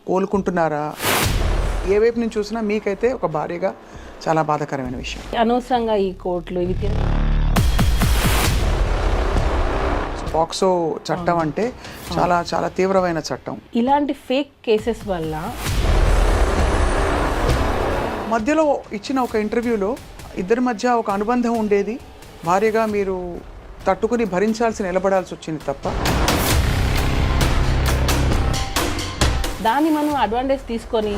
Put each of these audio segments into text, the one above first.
కోలుకుంటున్నారా? ఏ వైపు నుంచి చూసినా మీకైతే ఒక భార్యగా చాలా బాధాకరమైన విషయం. అనవసరంగా ఈ కోర్టులు ఇవి పాక్సో చట్టం అంటే చాలా చాలా తీవ్రమైన చట్టం. ఇలాంటి ఫేక్ కేసెస్ వల్ల మధ్యలో ఇచ్చిన ఒక ఇంటర్వ్యూలో ఇద్దరి మధ్య ఒక అనుబంధం ఉండేది, భార్యగా మీరు తట్టుకుని భరించాల్సి నిలబడాల్సి వచ్చింది తప్ప దాన్ని మనం అడ్వాంటేజ్ తీసుకొని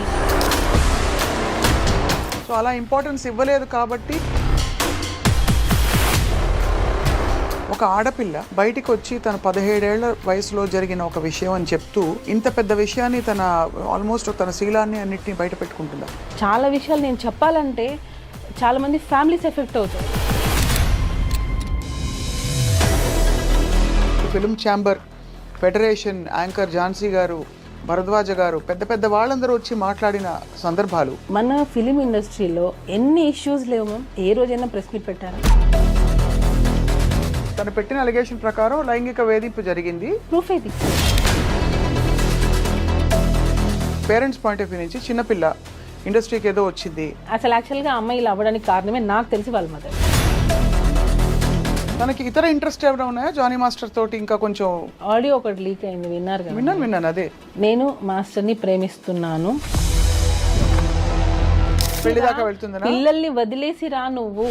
సో అలా ఇంపార్టెన్స్ ఇవ్వలేదు. కాబట్టి ఒక ఆడపిల్ల బయటికి వచ్చి తన 17 ఏళ్ల వయసులో జరిగిన ఒక విషయం అని చెప్తూ ఇంత పెద్ద విషయాన్ని తన ఆల్మోస్ట్ తన శీలాన్ని అన్నిటిని బయట పెట్టుకుంటుందా? చాలా విషయాలు నేను చెప్పాలంటే చాలా మంది ఫ్యామిలీస్ ఎఫెక్ట్ అవుతాయి. Film chamber federation anchor Jhansi garu, Bharadwaj గారు, పెద్ద పెద్ద వాళ్ళందరూ వచ్చి మాట్లాడిన సందర్భాలు. మన ఫిలిం ఇండస్ట్రీలో ఎన్ని ఇష్యూస్ లేవు మ్యామ్. ఏ రోజైనా ప్రెస్ మీట్ పెట్టారు. తను పెట్టిన అలిగేషన్ ప్రకారం లైంగిక వేధింపు జరిగింది. ప్రూఫ్ ఇది. పేరెంట్స్ పాయింట్ ఆఫ్ వ్యూ నుంచి చిన్నపిల్ల ఇండస్ట్రీకి ఏదో వచ్చింది. అసలు యాక్చువల్గా అమ్మాయిలు అవ్వడానికి కారణమే నాకు తెలిసి వాళ్ళ మదర్. తనకి ఇతర ఇంట్రెస్ట్ ఏమైనా ఉన్నాయా జానీ మాస్టర్ తోటి? ఇంకా కొంచెం ఆడియో ఒకటి లీక్ అయింది, విన్నారు కదా? విన్నాను. అదే నేను మాస్టర్ని ప్రేమిస్తున్నాను, పెళ్లి దాకా వెళ్తుందా? పిల్లల్ని వదిలేసి రా నువ్వు,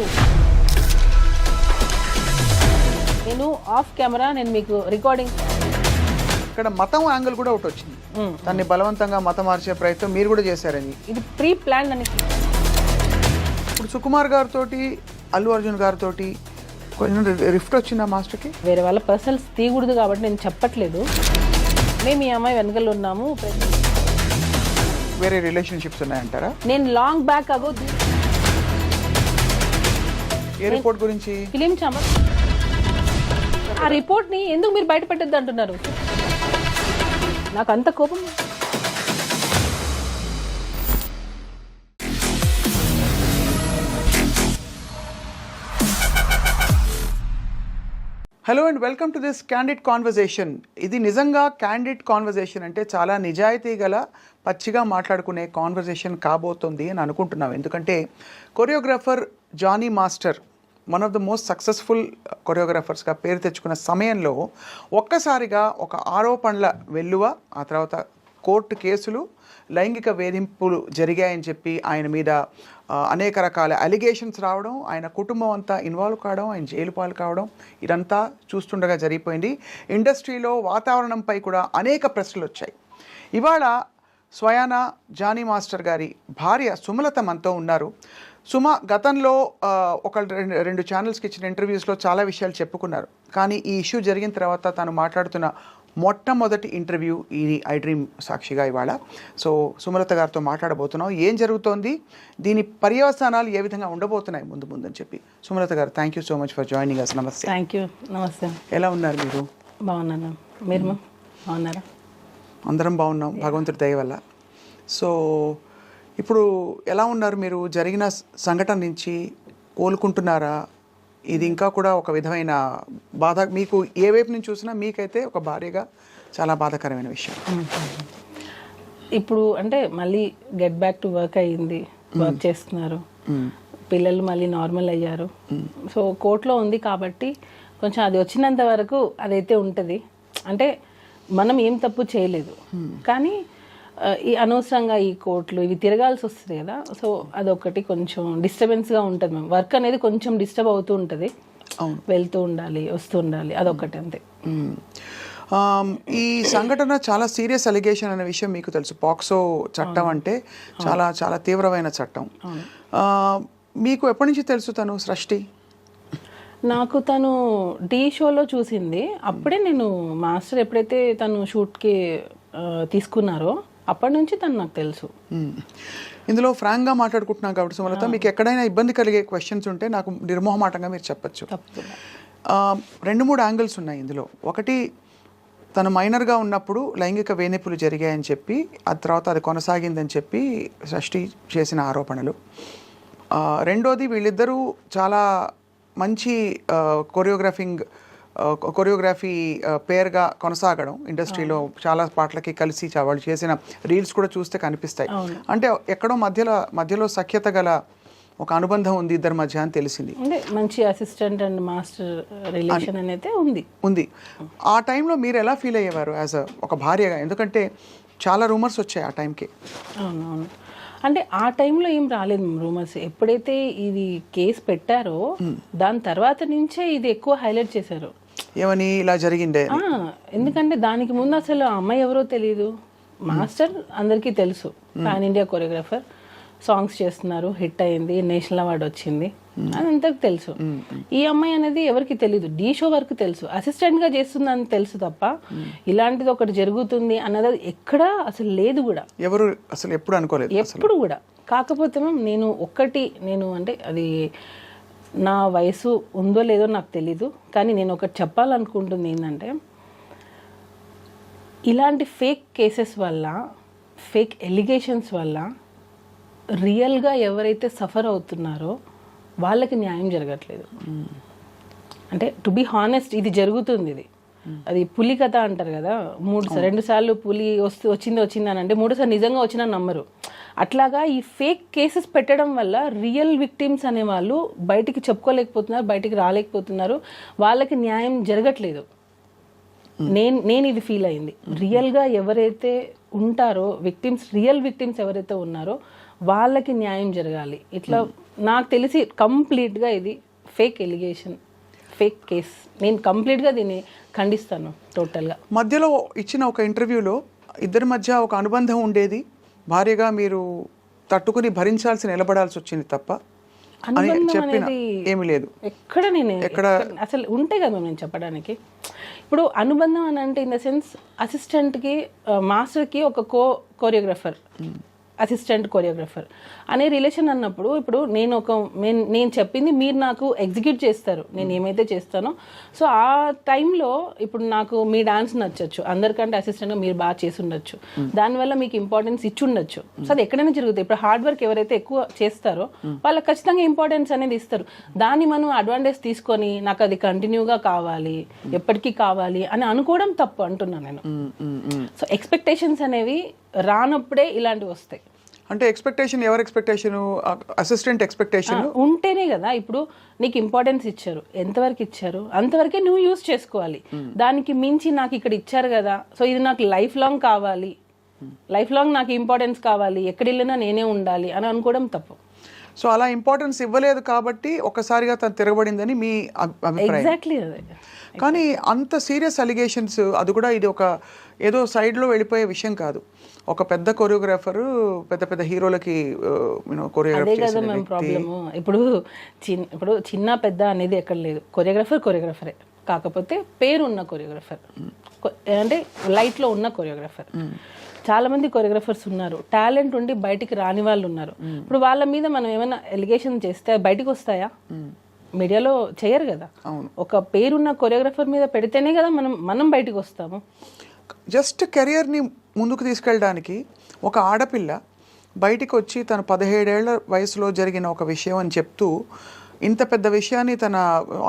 నేను ఆఫ్ కెమెరా నేను మీకు రికార్డింగ్. ఇక్కడ మతం యాంగిల్ కూడా ఒకటి వచ్చింది. దాన్ని బలవంతంగా మతం మార్చే ప్రయత్నం మీరు కూడా చేశారని. ఇది ప్రీ ప్లాన్ అని. ఇప్పుడు సుకుమార్ గారితో, అల్లు అర్జున్ గారితో కొంచెం రిఫ్ట్ వచ్చిందా మాస్టర్కి? వేరే వాళ్ళ పర్సనల్స్ తీయకూడదు కాబట్టి నేను చెప్పట్లేదు. మేము ఈ అమ్మాయి వెనకలు ఉన్నాము. వేరే రిలేషన్షిప్స్ ఉన్నాయంటారా? నేను లాంగ్ బ్యాక్ అగో. ఏ రిపోర్ట్ గురించి? Film chamber. ఆ రిపోర్ట్ని ఎందుకు మీరు బయట పెట్టద్దు అంటున్నారు? నాకు అంత కోపం. Hello and welcome to this candid conversation. ఇది నిజంగా క్యాండిడ్ కాన్వర్జేషన్ అంటే చాలా నిజాయితీ గల పచ్చిగా మాట్లాడుకునే కాన్వర్జేషన్ కాబోతుంది అని అనుకుంటున్నాం. ఎందుకంటే choreographer Jani master one of the most successful కొరియోగ్రాఫర్స్గా పేరు తెచ్చుకున్న సమయంలో ఒక్కసారిగా ఒక ఆరోపణల వెల్లువ, ఆ తర్వాత కోర్టు కేసులు, లైంగిక వేధింపులు జరిగాయని చెప్పి ఆయన మీద అనేక రకాల అలిగేషన్స్ రావడం, ఆయన కుటుంబం అంతా ఇన్వాల్వ్ కావడం, ఆయన జైలు పాలు కావడం, ఇదంతా చూస్తుండగా జరిగిపోయింది. ఇండస్ట్రీలో వాతావరణంపై కూడా అనేక ప్రశ్నలు వచ్చాయి. ఇవాళ స్వయాన జానీ మాస్టర్ గారి భార్య సుమలత మనతో ఉన్నారు. సుమ గతంలో ఒక రెండు ఛానల్స్కి ఇచ్చిన ఇంటర్వ్యూస్లో చాలా విషయాలు చెప్పుకున్నారు. కానీ ఈ ఇష్యూ జరిగిన తర్వాత తాను మాట్లాడుతున్న మొట్టమొదటి ఇంటర్వ్యూ ఇది ఐ డ్రీమ్ సాక్షిగా ఇవాళ. సో సుమలత గారితో మాట్లాడబోతున్నాం. ఏం జరుగుతోంది, దీని పర్యవసానాలు ఏ విధంగా ఉండబోతున్నాయి ముందు అని చెప్పి. Sumalatha garu, thank you so much for joining us. నమస్తే. Thank you. నమస్తే. ఎలా ఉన్నారు మీరు? బాగున్నాను. మీరు బాగున్నారా? అందరం బాగున్నాం భగవంతుడి దయ వల్ల. సో ఇప్పుడు ఎలా ఉన్నారు మీరు? జరిగిన సంఘటన నుంచి కోలుకుంటున్నారా? ఇది ఇంకా కూడా ఒక విధమైన బాధ మీకు ఏ వైపు నుంచి చూసినా మీకైతే ఒక భార్యగా చాలా బాధాకరమైన విషయం. ఇప్పుడు అంటే మళ్ళీ గెట్ బ్యాక్ టు వర్క్ అయ్యింది, వర్క్ చేస్తున్నారు, పిల్లలు మళ్ళీ నార్మల్ అయ్యారు. సో కోర్టులో ఉంది కాబట్టి కొంచెం అది వచ్చినంత వరకు అదైతే ఉంటుంది. అంటే మనం ఏం తప్పు చేయలేదు, కానీ ఈ అనవసరంగా ఈ కోర్టులు ఇవి తిరగాల్సి వస్తుంది కదా. సో అదొకటి కొంచెం డిస్టర్బెన్స్గా ఉంటుంది. మేము వర్క్ అనేది కొంచెం డిస్టర్బ్ అవుతూ ఉంటుంది, వెళ్తూ ఉండాలి, వస్తూ ఉండాలి, అదొకటి అంతే. ఈ సంఘటన చాలా సీరియస్ అలిగేషన్ అనే విషయం మీకు తెలుసు. పాక్సో చట్టం అంటే చాలా చాలా తీవ్రమైన చట్టం. మీకు ఎప్పటి నుంచి తెలుసు తను సృష్టి? నాకు తను టీ షోలో చూసింది. అప్పుడే నేను మాస్టర్ ఎప్పుడైతే తను షూట్కి తీసుకున్నారో అప్పటి నుంచి తను నాకు తెలుసు. ఇందులో ఫ్రాంక్గా మాట్లాడుకుంటున్నాం కాబట్టి సుమలత, మీకు ఎక్కడైనా ఇబ్బంది కలిగే క్వశ్చన్స్ ఉంటే నాకు నిర్మోహమాటంగా మీరు చెప్పచ్చు. 2-3 యాంగిల్స్ ఉన్నాయి ఇందులో. ఒకటి, తను మైనర్గా ఉన్నప్పుడు లైంగిక వేధింపులు జరిగాయని చెప్పి, ఆ తర్వాత అది కొనసాగిందని చెప్పి సృష్టి చేసిన ఆరోపణలు. రెండోది, వీళ్ళిద్దరూ చాలా మంచి కొరియోగ్రాఫింగ్ కొరియోగ్రఫీ పేరుగా కొనసాగడం ఇండస్ట్రీలో చాలా పాటలకి కలిసి వాళ్ళు చేసిన రీల్స్ కూడా చూస్తే కనిపిస్తాయి. అంటే ఎక్కడో మధ్యలో సఖ్యత గల ఒక అనుబంధం ఉంది ఇద్దరి మధ్య అని తెలిసింది. అంటే మంచి అసిస్టెంట్ అండ్ మాస్టర్ రిలేషన్ అనేది ఉంది. ఆ టైంలో మీరు ఎలా ఫీల్ అయ్యేవారు యాజ్ ఒక భార్యగా? ఎందుకంటే చాలా రూమర్స్ వచ్చాయి ఆ టైంకి. అవునవును. అంటే ఆ టైంలో ఏం రాలేదు రూమర్స్. ఎప్పుడైతే ఇది కేసు పెట్టారో దాని తర్వాత నుంచే ఇది ఎక్కువ హైలైట్ చేశారు. ఏమని ఇలా జరిగిందే? ఎందుకంటే దానికి ముందు అసలు ఆ అమ్మాయి ఎవరో తెలియదు. మాస్టర్ అందరికీ తెలుసు, పాన్ ఇండియా కొరియోగ్రాఫర్, సాంగ్స్ చేస్తున్నారు, హిట్ అయింది, నేషనల్ అవార్డు వచ్చింది, అదంతకు తెలుసు. ఈ అమ్మాయి అనేది ఎవరికి తెలియదు, డీ షో వరకు తెలుసు, అసిస్టెంట్ గా చేస్తుందని తెలుసు తప్ప ఇలాంటిది ఒకటి జరుగుతుంది అన్నది ఎక్కడా అసలు లేదు కూడా. ఎవరు అసలు ఎప్పుడు అనుకోలేదు ఎప్పుడు కూడా. కాకపోతే నేను అంటే అది నా వయసు ఉందో లేదో నాకు తెలీదు, కానీ నేను ఒకటి చెప్పాలనుకుంటుంది ఏంటంటే, ఇలాంటి ఫేక్ కేసెస్ వల్ల, ఫేక్ ఎలిగేషన్స్ వల్ల రియల్గా ఎవరైతే సఫర్ అవుతున్నారో వాళ్ళకి న్యాయం జరగట్లేదు. అంటే టు బి హానెస్ట్, ఇది జరుగుతుంది. అది పులి కథ అంటారు కదా, 2 సార్లు పులి వచ్చింది అని అంటే 3 సార్లు నిజంగా వచ్చినా నమ్మరు. అట్లాగా ఈ ఫేక్ కేసెస్ పెట్టడం వల్ల రియల్ విక్టిమ్స్ అనే వాళ్ళు బయటికి చెప్పుకోలేకపోతున్నారు, బయటికి రాలేకపోతున్నారు, వాళ్ళకి న్యాయం జరగట్లేదు. నేను ఇది ఫీల్ అయింది. రియల్గా ఎవరైతే ఉంటారో విక్టిమ్స్, రియల్ విక్టిమ్స్ ఎవరైతే ఉన్నారో వాళ్ళకి న్యాయం జరగాలి. ఇట్లా నాకు తెలిసి కంప్లీట్గా ఇది ఫేక్ ఎలిగేషన్, ఫేక్ కేస్. నేను కంప్లీట్గా దీన్ని ఖండిస్తాను టోటల్గా. మధ్యలో ఇచ్చిన ఒక ఇంటర్వ్యూలో ఇద్దరి మధ్య ఒక అనుబంధం ఉండేది, భార్యగా మీరు తట్టుకుని భరించాల్సి నిలబడాల్సి వచ్చింది తప్ప ఏమీ లేదు ఎక్కడ అసలు ఉంటే కదా నేను చెప్పడానికి. ఇప్పుడు అనుబంధం అని అంటే ఇన్ ద సెన్స్ అసిస్టెంట్కి మాస్టర్కి ఒక కోరియోగ్రాఫర్, అసిస్టెంట్ కొరియోగ్రాఫర్ అనే రిలేషన్ అన్నప్పుడు, ఇప్పుడు నేను చెప్పింది మీరు నాకు ఎగ్జిక్యూట్ చేస్తారు, నేను ఏమైతే చేస్తానో. సో ఆ టైంలో ఇప్పుడు నాకు మీ డాన్స్ నచ్చచ్చు, అందరికంటే అసిస్టెంట్గా మీరు బాగా చేసి ఉండొచ్చు, దానివల్ల మీకు ఇంపార్టెన్స్ ఇచ్చి ఉండొచ్చు. సో అది ఎక్కడైనా జరుగుతుంది. ఇప్పుడు హార్డ్ వర్క్ ఎవరైతే ఎక్కువ చేస్తారో వాళ్ళకి ఖచ్చితంగా ఇంపార్టెన్స్ అనేది ఇస్తారు. దాన్ని మనం అడ్వాంటేజ్ తీసుకొని నాకు అది కంటిన్యూగా కావాలి, ఎప్పటికీ కావాలి అని అనుకోవడం తప్పు అంటున్నాను నేను. సో ఎక్స్పెక్టేషన్స్ అనేవి రానప్పుడే ఇలాంటివి వస్తాయి. అంటే ఎక్స్పెక్టేషన్, ఎవరి ఎక్స్పెక్టేషన్? అసిస్టెంట్ ఎక్స్పెక్టేషన్ ఉంటేనే కదా. ఇప్పుడు నీకు ఇంపార్టెన్స్ ఇచ్చారు, ఎంతవరకు ఇచ్చారు అంతవరకే నువ్వు యూజ్ చేసుకోవాలి. దానికి మించి నాకు ఇక్కడ ఇచ్చారు కదా, సో ఇది నాకు లైఫ్ లాంగ్ కావాలి, లైఫ్ లాంగ్ నాకు ఇంపార్టెన్స్ కావాలి, ఎక్కడ వెళ్ళినా నేనే ఉండాలి అని అనుకోవడం తప్పు. సో అలా ఇంపార్టెన్స్ ఇవ్వలేదు కాబట్టి ఒక్కసారిగా తను తిరగబడిందని మీ అభిప్రాయం? ఎగ్జాక్ట్లీ అదే. కానీ అంత సీరియస్ అలిగేషన్స్, అది కూడా ఇది ఒక ఏదో సైడ్లో వెళ్ళిపోయే విషయం కాదు. ఒక పెద్ద కొరియోగ్రాఫరు పెద్ద హీరోలకి అదే కదా మేము ప్రాబ్లము. ఇప్పుడు చిన్న పెద్ద అనేది ఎక్కడ లేదు, కొరియోగ్రాఫరే, కాకపోతే పేరు ఉన్న కొరియోగ్రాఫర్, అంటే లైట్లో ఉన్న కొరియోగ్రాఫర్. చాలా మంది కొరియోగ్రాఫర్స్ ఉన్నారు, టాలెంట్ ఉండి బయటికి రాని వాళ్ళు ఉన్నారు. ఇప్పుడు వాళ్ళ మీద మనం ఏమైనా ఎలిగేషన్ చేస్తే బయటకు వస్తాయా? మీడియాలో చేయరు కదా. ఒక పేరున్న కొరియోగ్రాఫర్ మీద పెడితేనే కదా మనం బయటకు వస్తాము. జస్ట్ కెరియర్ని ముందుకు తీసుకెళ్ళడానికి ఒక ఆడపిల్ల బయటికి వచ్చి తన 17 ఏళ్ల వయసులో జరిగిన ఒక విషయం అని చెప్తూ ఇంత పెద్ద విషయాన్ని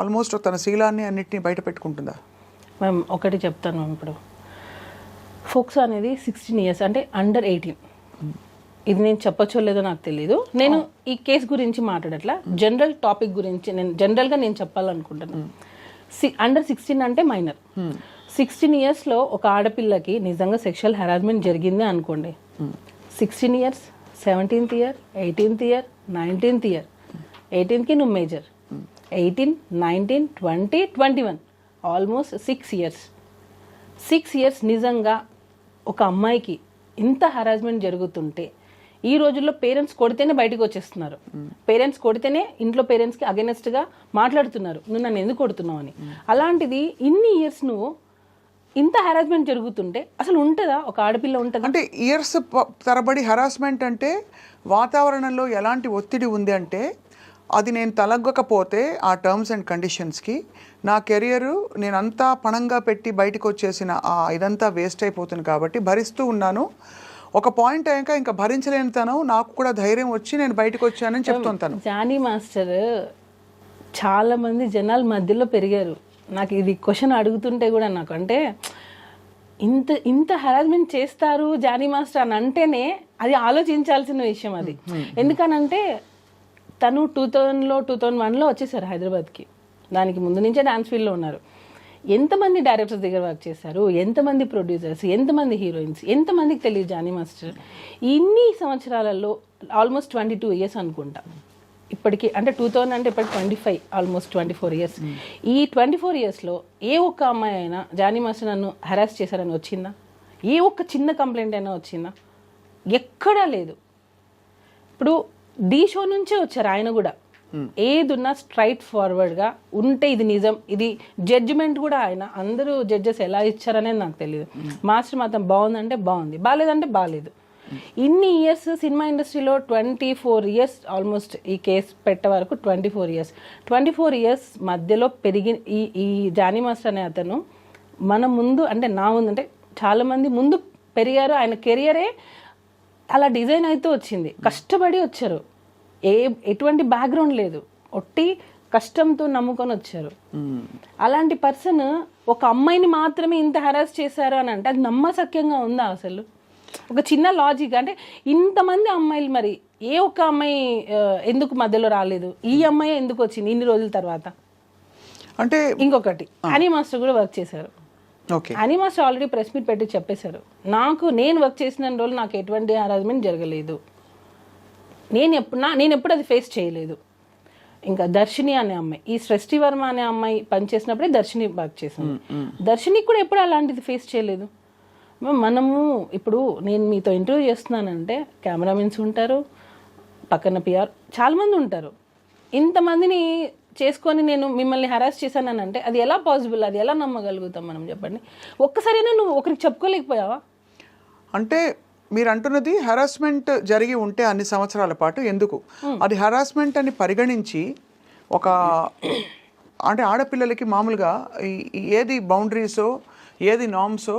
ఆల్మోస్ట్ తన శీలాన్ని అన్నిటినీ బయట పెట్టుకుంటుందా? మ్యామ్ ఒకటి చెప్తాను, ఇప్పుడు ఫోక్సో అనేది 16 years, అంటే అండర్ 18. ఇది నేను చెప్పచ్చో లేదో నాకు తెలీదు. నేను ఈ కేసు గురించి మాట్లాడట్లా, జనరల్ టాపిక్ గురించి జనరల్గా నేను చెప్పాలనుకుంటున్నాను. అండర్ 16 అంటే మైనర్. 16 yearsలో ఒక ఆడపిల్లకి నిజంగా సెక్షువల్ హెరాస్మెంట్ జరిగింది అనుకోండి, 16 years, 17th year, 18th year, 19th year, 18కి నువ్వు మేజర్, 18, 19, 20, 21, ఆల్మోస్ట్ 6 years. 6 years నిజంగా ఒక అమ్మాయికి ఇంత హెరాస్మెంట్ జరుగుతుంటే, ఈ రోజుల్లో పేరెంట్స్ కొడితేనే బయటకు వచ్చేస్తున్నారు, పేరెంట్స్ కొడితేనే ఇంట్లో పేరెంట్స్కి అగెనెస్ట్గా మాట్లాడుతున్నారు, నువ్వు నన్ను ఎందుకు కొడుతున్నావు అని. అలాంటిది ఇన్ని ఇయర్స్ నువ్వు ఇంత హెరాస్మెంట్ జరుగుతుంటే అసలు ఉంటుందా? ఒక ఆడపిల్ల ఉంటుందా? అంటే ఇయర్స్ తరబడి హెరాస్మెంట్ అంటే వాతావరణంలో ఎలాంటి ఒత్తిడి ఉంది అంటే, అది నేను తలగ్గకపోతే ఆ టర్మ్స్ అండ్ కండిషన్స్కి నా కెరియరు నేనంతా పణంగా పెట్టి బయటకు వచ్చేసిన ఇదంతా వేస్ట్ అయిపోతుంది కాబట్టి భరిస్తూ ఉన్నాను. ఒక పాయింట్ అయ్యాక ఇంకా భరించలేని తను నాకు కూడా ధైర్యం వచ్చి నేను బయటకు వచ్చానని చెప్తుంటాను. జానీ మాస్టర్ చాలా మంది జనాల మధ్యలో పెరిగారు, నాకు ఇది క్వశ్చన్ అడుగుతుంటే కూడా నాకు అంటే ఇంత ఇంత హెరాస్మెంట్ చేస్తారు జానీ మాస్టర్ అని అంటేనే అది ఆలోచించాల్సిన విషయం అది. ఎందుకనంటే తను 2001లో వచ్చేసారు హైదరాబాద్కి. దానికి ముందు నుంచే డాన్స్ ఫీల్డ్లో ఉన్నారు. ఎంతమంది డైరెక్టర్స్ దగ్గర వర్క్ చేశారు, ఎంతమంది ప్రొడ్యూసర్స్, ఎంతమంది హీరోయిన్స్, ఎంతమందికి తెలియదు జానీ మాస్టర్. ఇన్ని సంవత్సరాలలో ఆల్మోస్ట్ 22 ఇయర్స్ అనుకుంటా ఇప్పటికి. అంటే 2000 అంటే ఇప్పటికి 25, ఆల్మోస్ట్ 24 ఇయర్స్. ఈ 24 ఇయర్స్లో ఏ ఒక్క అమ్మాయి అయినా జానీ మాస్టర్ నన్ను హెరాస్ చేశారని వచ్చిందా? ఏ ఒక్క చిన్న కంప్లైంట్ అయినా వచ్చిందా? ఎక్కడా లేదు. ఇప్పుడు ఢీ షో నుంచే వచ్చారు ఆయన కూడా. ఏదున్నా స్ట్రైట్ ఫార్వర్డ్గా ఉంటే ఇది నిజం, ఇది జడ్జిమెంట్ కూడా ఆయన అందరూ జడ్జెస్ ఎలా ఇచ్చారనేది నాకు తెలియదు. మాస్టర్ మాత్రం బాగుందంటే బాగుంది, బాగాలేదంటే బాగాలేదు. ఇన్ని ఇయర్స్ సినిమా ఇండస్ట్రీలో 24 ఇయర్స్ ఆల్మోస్ట్ ఈ కేసు పెట్టే వరకు 24 ఇయర్స్ మధ్యలో పెరిగి ఈ జానీ మాస్టర్ అనే అతను మన ముందు అంటే నా ముందు అంటే చాలామంది ముందు పెరిగారు. ఆయన కెరియరే అలా డిజైన్ అయితే వచ్చింది, కష్టపడి వచ్చారు, ఎటువంటి బ్యాక్గ్రౌండ్ లేదు, ఒట్టి కష్టంతో నమ్ముకొని వచ్చారు. అలాంటి పర్సన్ ఒక అమ్మాయిని మాత్రమే ఇంత హెరాస్ చేశారు అని అంటే అది నమ్మశక్యంగా ఉందా అసలు? ఒక చిన్న లాజిక్ అంటే ఇంతమంది అమ్మాయిలు మరి ఏ ఒక్క అమ్మాయి ఎందుకు మధ్యలో రాలేదు? ఈ అమ్మాయి ఎందుకు వచ్చింది ఇన్ని రోజుల తర్వాత? అంటే ఇంకొకటి హనీ మాస్టర్ కూడా వర్క్ చేశారు. Honey master already press meet పెట్టి చెప్పేశారు, నేను వర్క్ చేసిన రోజులు నాకు ఎటువంటి హరాస్మెంట్ జరగలేదు, నేను ఎప్పుడు అది ఫేస్ చేయలేదు. ఇంకా దర్శిని అనే అమ్మాయి, ఈ సృష్టి వర్మ అనే అమ్మాయి పనిచేసినప్పుడే దర్శిని వర్క్ చేశాను. దర్శినికి కూడా ఎప్పుడు అలాంటిది ఫేస్ చేయలేదు. మనము ఇప్పుడు నేను మీతో ఇంటర్వ్యూ చేస్తున్నానంటే కెమెరామెన్స్ ఉంటారు, పక్కన పిఆర్ చాలామంది ఉంటారు. ఇంతమందిని చేసుకొని నేను మిమ్మల్ని హరాస్ చేశానని అంటే అది ఎలా పాసిబుల్? అది ఎలా నమ్మగలుగుతాం మనం? చెప్పండి. ఒక్కసారైనా నువ్వు ఒకరికి చెప్పుకోలేకపోయావా? అంటే మీరు అంటున్నది హరాస్మెంట్ జరిగి ఉంటే అన్ని సంవత్సరాల పాటు ఎందుకు అది హరాస్మెంట్ అని పరిగణించి ఒక అంటే ఆడపిల్లలకి మామూలుగా ఏది బౌండరీసో ఏది నార్మ్సో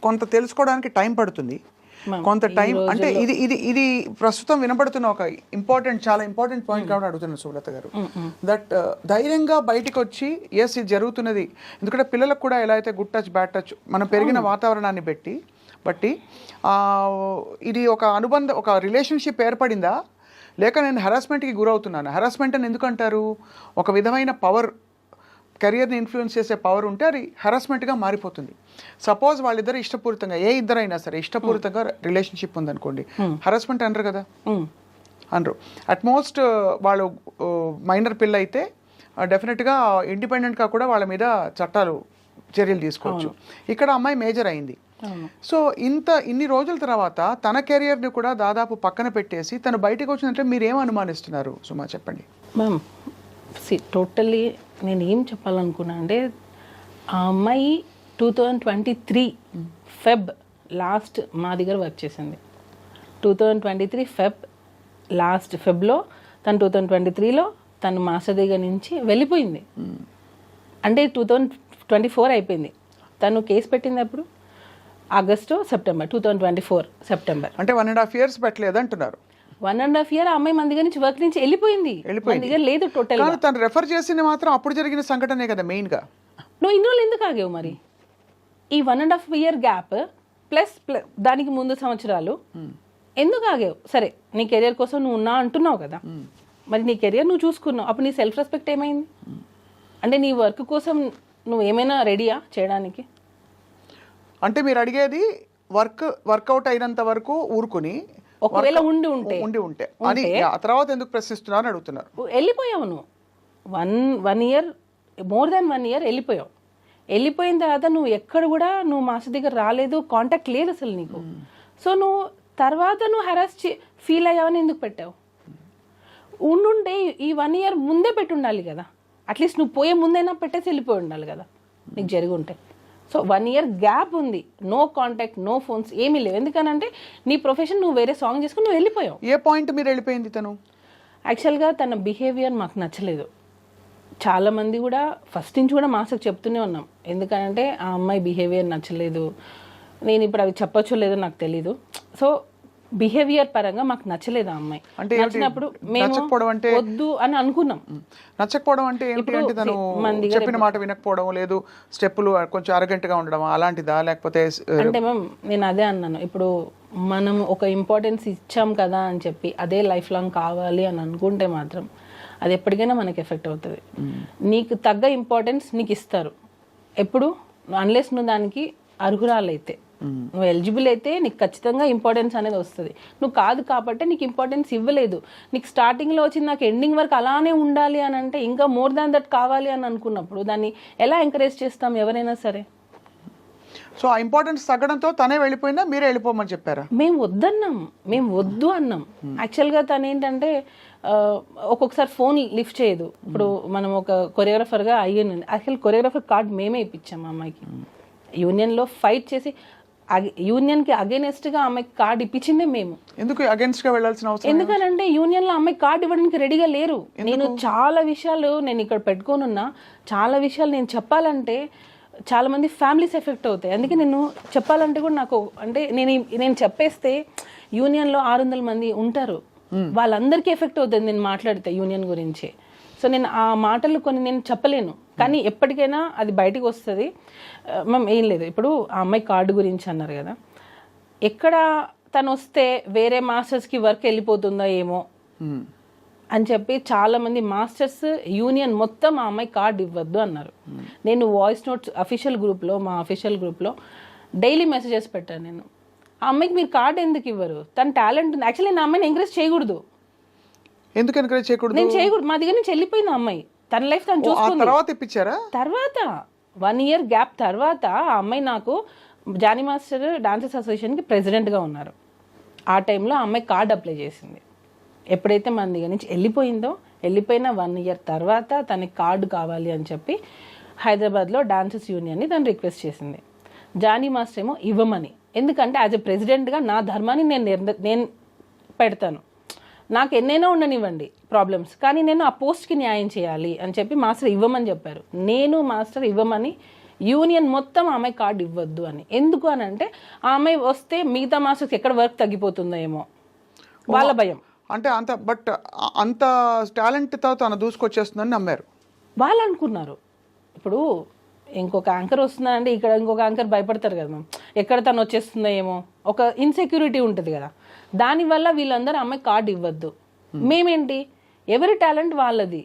కొంత తెలుసుకోవడానికి టైం పడుతుంది, కొంత టైం. అంటే ఇది ఇది ఇది ప్రస్తుతం వినబడుతున్న ఒక చాలా ఇంపార్టెంట్ పాయింట్ కాబట్టి అడుగుతున్నాను సుబ్రత గారు, దట్ ధైర్యంగా బయటికి వచ్చి ఎస్ ఇది జరుగుతున్నది. ఎందుకంటే పిల్లలకు కూడా ఎలా అయితే గుడ్ టచ్ బ్యాడ్ టచ్ మనం పెరిగిన వాతావరణాన్ని బట్టి ఇది ఒక అనుబంధం, ఒక రిలేషన్షిప్ ఏర్పడిందా, లేక నేను హెరాస్మెంట్కి గురవుతున్నాను? హెరాస్మెంట్ అని ఎందుకు అంటారు? ఒక విధమైన పవర్, కెరియర్ని ఇన్ఫ్లుయెన్స్ చేసే పవర్ ఉంటే అది హెరాస్మెంట్గా మారిపోతుంది. సపోజ్ వాళ్ళిద్దరు ఇష్టపూరితంగా, ఏ ఇద్దరైనా సరే ఇష్టపూరితంగా రిలేషన్షిప్ ఉందనుకోండి, హెరాస్మెంట్ అనరు కదా, అనరు. అట్మోస్ట్ వాళ్ళు మైనర్ పిల్ల అయితే డెఫినెట్గా ఇండిపెండెంట్గా కూడా వాళ్ళ మీద చర్యలు తీసుకోవచ్చు. ఇక్కడ అమ్మాయి మేజర్ అయింది. సో ఇన్ని రోజుల తర్వాత తన కెరియర్ని కూడా దాదాపు పక్కన పెట్టేసి తను బయటకు వచ్చిందంటే మీరు ఏం అనుమానిస్తున్నారు సుమా, చెప్పండి. మ్యామ్ టోటల్లీ నేను ఏం చెప్పాలనుకున్నా అంటే ఆ అమ్మాయి 2023 ఫెబ్ లాస్ట్ మా దగ్గర వర్క్ చేసింది. 2023 ఫెబ్లో తను 2023లో తను మాస్టర్ దగ్గర నుంచి వెళ్ళిపోయింది. అంటే 2024 అయిపోయింది. తను కేసు పెట్టింది అప్పుడు ఆగస్టు సెప్టెంబర్ 2024 సెప్టెంబర్. అంటే 1.5 years పెట్టలేదు అంటున్నారు. 1.5 year అమ్మాయి మన దగ్గర నుంచి వర్క్ నుంచి వెళ్ళిపోయింది, మన దగ్గర లేదు టోటల్. తను రెఫర్ చేసింది మాత్రం అప్పుడు జరిగిన సంఘటనే కదా మెయిన్ గా. నువ్వు ఇన్ని రోజులు ఎందుకు ఆగేవు మరి? ఈ 1.5 year గ్యాప్ ప్లస్ దానికి ముందు సంవత్సరాలు ఎందుకు ఆగేవు? సరే నీ కెరియర్ కోసం నువ్వు ఉన్నా అంటున్నావు కదా, మరి నీ కెరియర్ నువ్వు చూసుకున్నావు, అప్పుడు నీ సెల్ఫ్ రెస్పెక్ట్ ఏమైంది? అంటే నీ వర్క్ కోసం నువ్వు ఏమైనా రెడీయా చేయడానికి? అంటే మీరు అడిగేది వర్కౌట్ అయినంత వరకు ఊరుకుని ఒకవేళ ఉండి ఉంటే అని ఆ తర్వాత ఎందుకు ప్రశ్నిస్తున్నారు అని అడుగుతున్నారు. వెళ్ళిపోయావు నువ్వు 1 year, మోర్ దాన్ 1 year వెళ్ళిపోయావు. వెళ్ళిపోయిన తర్వాత నువ్వు ఎక్కడ కూడా నువ్వు మాస్టర్ దగ్గర రాలేదు, కాంటాక్ట్ లేదు అసలు నీకు. సో నువ్వు తర్వాత నువ్వు హెరాస్ ఫీల్ అయ్యావని ఎందుకు పెట్టావు? ఉండుంటే ఈ 1 year ముందే పెట్టి ఉండాలి కదా, అట్లీస్ట్ నువ్వు పోయే ముందైనా పెట్టేసి వెళ్ళిపోయి ఉండాలి కదా నీకు జరిగి ఉంటే. సో 1 year గ్యాప్ ఉంది, నో కాంటాక్ట్, నో ఫోన్స్, ఏమీ లేవు. ఎందుకనంటే నీ ప్రొఫెషన్ నువ్వు వేరే సాంగ్ చేసుకుని నువ్వు వెళ్ళిపోయావు. ఏ పాయింట్ మీరు వెళ్ళిపోయింది తను? యాక్చువల్గా తన బిహేవియర్ మాకు నచ్చలేదు. చాలామంది కూడా ఫస్ట్ నుంచి కూడా మాస్టర్కి చెప్తూనే ఉన్నాం, ఎందుకంటే ఆ అమ్మాయి బిహేవియర్ నచ్చలేదు. నేను ఇప్పుడు అవి చెప్పచ్చో లేదో నాకు తెలీదు. సో బిహేవియర్ పరంగా మాకు నచ్చలేదు ఆ అమ్మాయి. అంటే ఏంటి? నచ్చినప్పుడు మేము నచ్చకపోవడం అంటే వద్దు అని అనుకున్నాం. నచ్చకపోవడం అంటే ఏంటి? అంటే తను చెప్పిన మాట వినకపోవడం, లేదు స్టెప్పులు కొంచెం అరగంటగా ఉండడం అలాంటిదా, లేకపోతే అంటే మ్యామ్ నేను అదే అన్నాను, ఇప్పుడు మనం ఒక ఇంపార్టెన్స్ ఇచ్చాం కదా అని చెప్పి అదే లైఫ్ లాంగ్ కావాలి అని అనుకుంటే మాత్రం అది ఎప్పటికైనా మనకి ఎఫెక్ట్ అవుతుంది. నీకు తగ్గ ఇంపార్టెన్స్ నీకు ఇస్తారు ఎప్పుడు, అన్లెస్ నువ్వు దానికి అర్హురాలైతే, నువ్వు ఎలిజిబుల్ అయితే నీకు ఖచ్చితంగా ఇంపార్టెన్స్ అనేది వస్తుంది. నువ్వు కాదు కాబట్టి నీకు ఇంపార్టెన్స్ ఇవ్వలేదు. నీకు స్టార్టింగ్లో వచ్చింది నాకు ఎండింగ్ వరకు అలానే ఉండాలి అని అంటే ఇంకా మోర్ దాన్ దట్ కావాలి అని అనుకున్నప్పుడు దాన్ని ఎలా ఎంకరేజ్ చేస్తాం ఎవరైనా సరే. సో ఆ ఇంపార్టెన్స్ తగ్గడంతో తనే వెళ్ళిపోయిందా, మీరే వెళ్ళిపోమని చెప్పారా? మేము వద్దన్నాం, మేము వద్దు అన్నాం. యాక్చువల్గా తను ఏంటంటే ఒక్కొక్కసారి ఫోన్ లిఫ్ట్ చేయదు. ఇప్పుడు మనం ఒక కొరియోగ్రాఫర్గా అయ్యింది, యాక్చువల్ కొరియోగ్రాఫర్ కార్డ్ మేమే ఇప్పించాం ఆ అమ్మాయికి. యూనియన్లో ఫైట్ చేసి యూనియన్కి అగేనెస్ట్గా అమ్మాయికి కార్డ్ ఇప్పించిందే మేము. ఎందుకు అగేన్స్ట్గా వెళ్ళాల్సిన అవసరం? ఎందుకనంటే యూనియన్లో అమ్మాయి కార్డ్ ఇవ్వడానికి రెడీగా లేరు. నేను చాలా విషయాలు నేను ఇక్కడ పెట్టుకోనున్నా, చాలా విషయాలు నేను చెప్పాలంటే చాలా మంది ఫ్యామిలీస్ ఎఫెక్ట్ అవుతాయి. అందుకే నేను చెప్పాలంటే కూడా నాకు అంటే నేను చెప్పేస్తే యూనియన్లో 600 మంది ఉంటారు, వాళ్ళందరికీ ఎఫెక్ట్ అవుతుంది నేను మాట్లాడితే యూనియన్ గురించి. సో నేను ఆ మాటలు కొన్ని నేను చెప్పలేను, కానీ ఎప్పటికైనా అది బయటకు వస్తుంది. మ్యామ్ ఏం లేదు, ఇప్పుడు ఆ అమ్మాయి కార్డు గురించి అన్నారు కదా, ఎక్కడ తను వస్తే వేరే మాస్టర్స్కి వర్క్ వెళ్ళిపోతుందో ఏమో అని చెప్పి చాలామంది మాస్టర్స్ యూనియన్ మొత్తం ఆ అమ్మాయి కార్డు ఇవ్వద్దు అన్నారు. నేను వాయిస్ నోట్స్ అఫీషియల్ గ్రూప్లో, మా అఫీషియల్ గ్రూప్లో డైలీ మెసేజెస్ పెట్టాను. నేను ఆ అమ్మాయికి మీరు కార్డు ఎందుకు ఇవ్వరు, తన టాలెంట్ ఉంది. యాక్చువల్లీ నేను ఆ అమ్మాయిని ఎంకరేజ్ చేయకూడదు. ఎందుకు ఎంకరేజ్ చేయకూడదు? నేను చేయకూడదు, మా దగ్గర నుంచి వెళ్ళిపోయింది ఆ అమ్మాయి, తన లైఫ్ తను చూసుకుంది. తర్వాత ఇప్పించారా? తర్వాత 1 year గ్యాప్ తర్వాత ఆ అమ్మాయి నాకు జానీ మాస్టర్ డాన్సర్స్ అసోసియేషన్కి ప్రెసిడెంట్గా ఉన్నారు. ఆ టైంలో ఆ అమ్మాయి కార్డ్ అప్లై చేసింది. ఎప్పుడైతే మన దగ్గర నుంచి వెళ్ళిపోయిందో, వెళ్ళిపోయిన 1 year తర్వాత తనకి కార్డు కావాలి అని చెప్పి హైదరాబాద్లో డాన్సర్స్ యూనియన్ని తను రిక్వెస్ట్ చేసింది. జానీ మాస్టర్ ఏమో ఇవ్వమని, ఎందుకంటే యాజ్ ఎ ప్రెసిడెంట్గా నా ధర్మాన్ని నేను పెడతాను, నాకు ఎన్నైనా ఉండనివ్వండి ప్రాబ్లమ్స్, కానీ నేను ఆ పోస్ట్కి న్యాయం చేయాలి అని చెప్పి మాస్టర్ ఇవ్వమని చెప్పారు. నేను మాస్టర్ ఇవ్వమని, యూనియన్ మొత్తం ఆమె కార్డు ఇవ్వద్దు అని. ఎందుకు అని అంటే ఆ అమ్మాయి వస్తే మిగతా మాస్టర్స్ ఎక్కడ వర్క్ తగ్గిపోతుందో ఏమో వాళ్ళ భయం. అంటే అంత టాలెంట్తో తను దూసుకొచ్చేస్తుందని నమ్మారు వాళ్ళు అనుకున్నారు. ఇప్పుడు ఇంకొక యాంకర్ వస్తున్నారంటే ఇక్కడ ఇంకొక యాంకర్ భయపడతారు కదా మ్యామ్, ఎక్కడ తను వచ్చేస్తుందో ఏమో, ఒక ఇన్సెక్యూరిటీ ఉంటుంది కదా, దానివల్ల వీళ్ళందరూ అమ్మాయి కార్డు ఇవ్వద్దు. మేమేంటి, ఎవరి టాలెంట్ వాళ్ళది.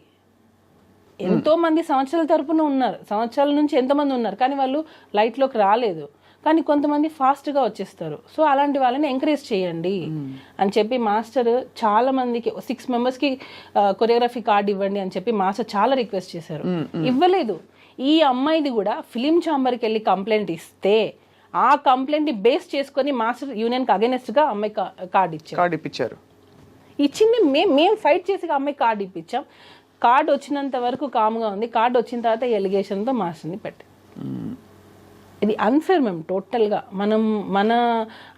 ఎంతో మంది సంవత్సరాల తరపున ఉన్నారు, సంవత్సరాల నుంచి ఎంతమంది ఉన్నారు, కానీ వాళ్ళు లైట్లోకి రాలేదు. కానీ కొంతమంది ఫాస్ట్గా వచ్చేస్తారు. సో అలాంటి వాళ్ళని ఎంకరేజ్ చేయండి అని చెప్పి మాస్టర్ చాలా మందికి 6 members కొరియోగ్రఫీ కార్డు ఇవ్వండి అని చెప్పి మాస్టర్ చాలా రిక్వెస్ట్ చేశారు, ఇవ్వలేదు. ఈ అమ్మాయిది కూడా ఫిలిం ఛాంబర్కి వెళ్ళి కంప్లైంట్ ఇస్తే ఆ కంప్లైంట్ని బేస్ చేసుకొని మాస్టర్ యూనియన్కి అగెనెస్ట్గా అమ్మాయి కార్డు ఇప్పించారు. ఇచ్చింది మేము ఫైట్ చేసి అమ్మాయి కార్డు ఇప్పించాం. కార్డు వచ్చినంత వరకు కామ్గా ఉంది. కార్డు వచ్చిన తర్వాత ఎలిగేషన్తో మాస్టర్ని పెట్టి, ఇది అన్ఫేర్ మేము టోటల్గా. మన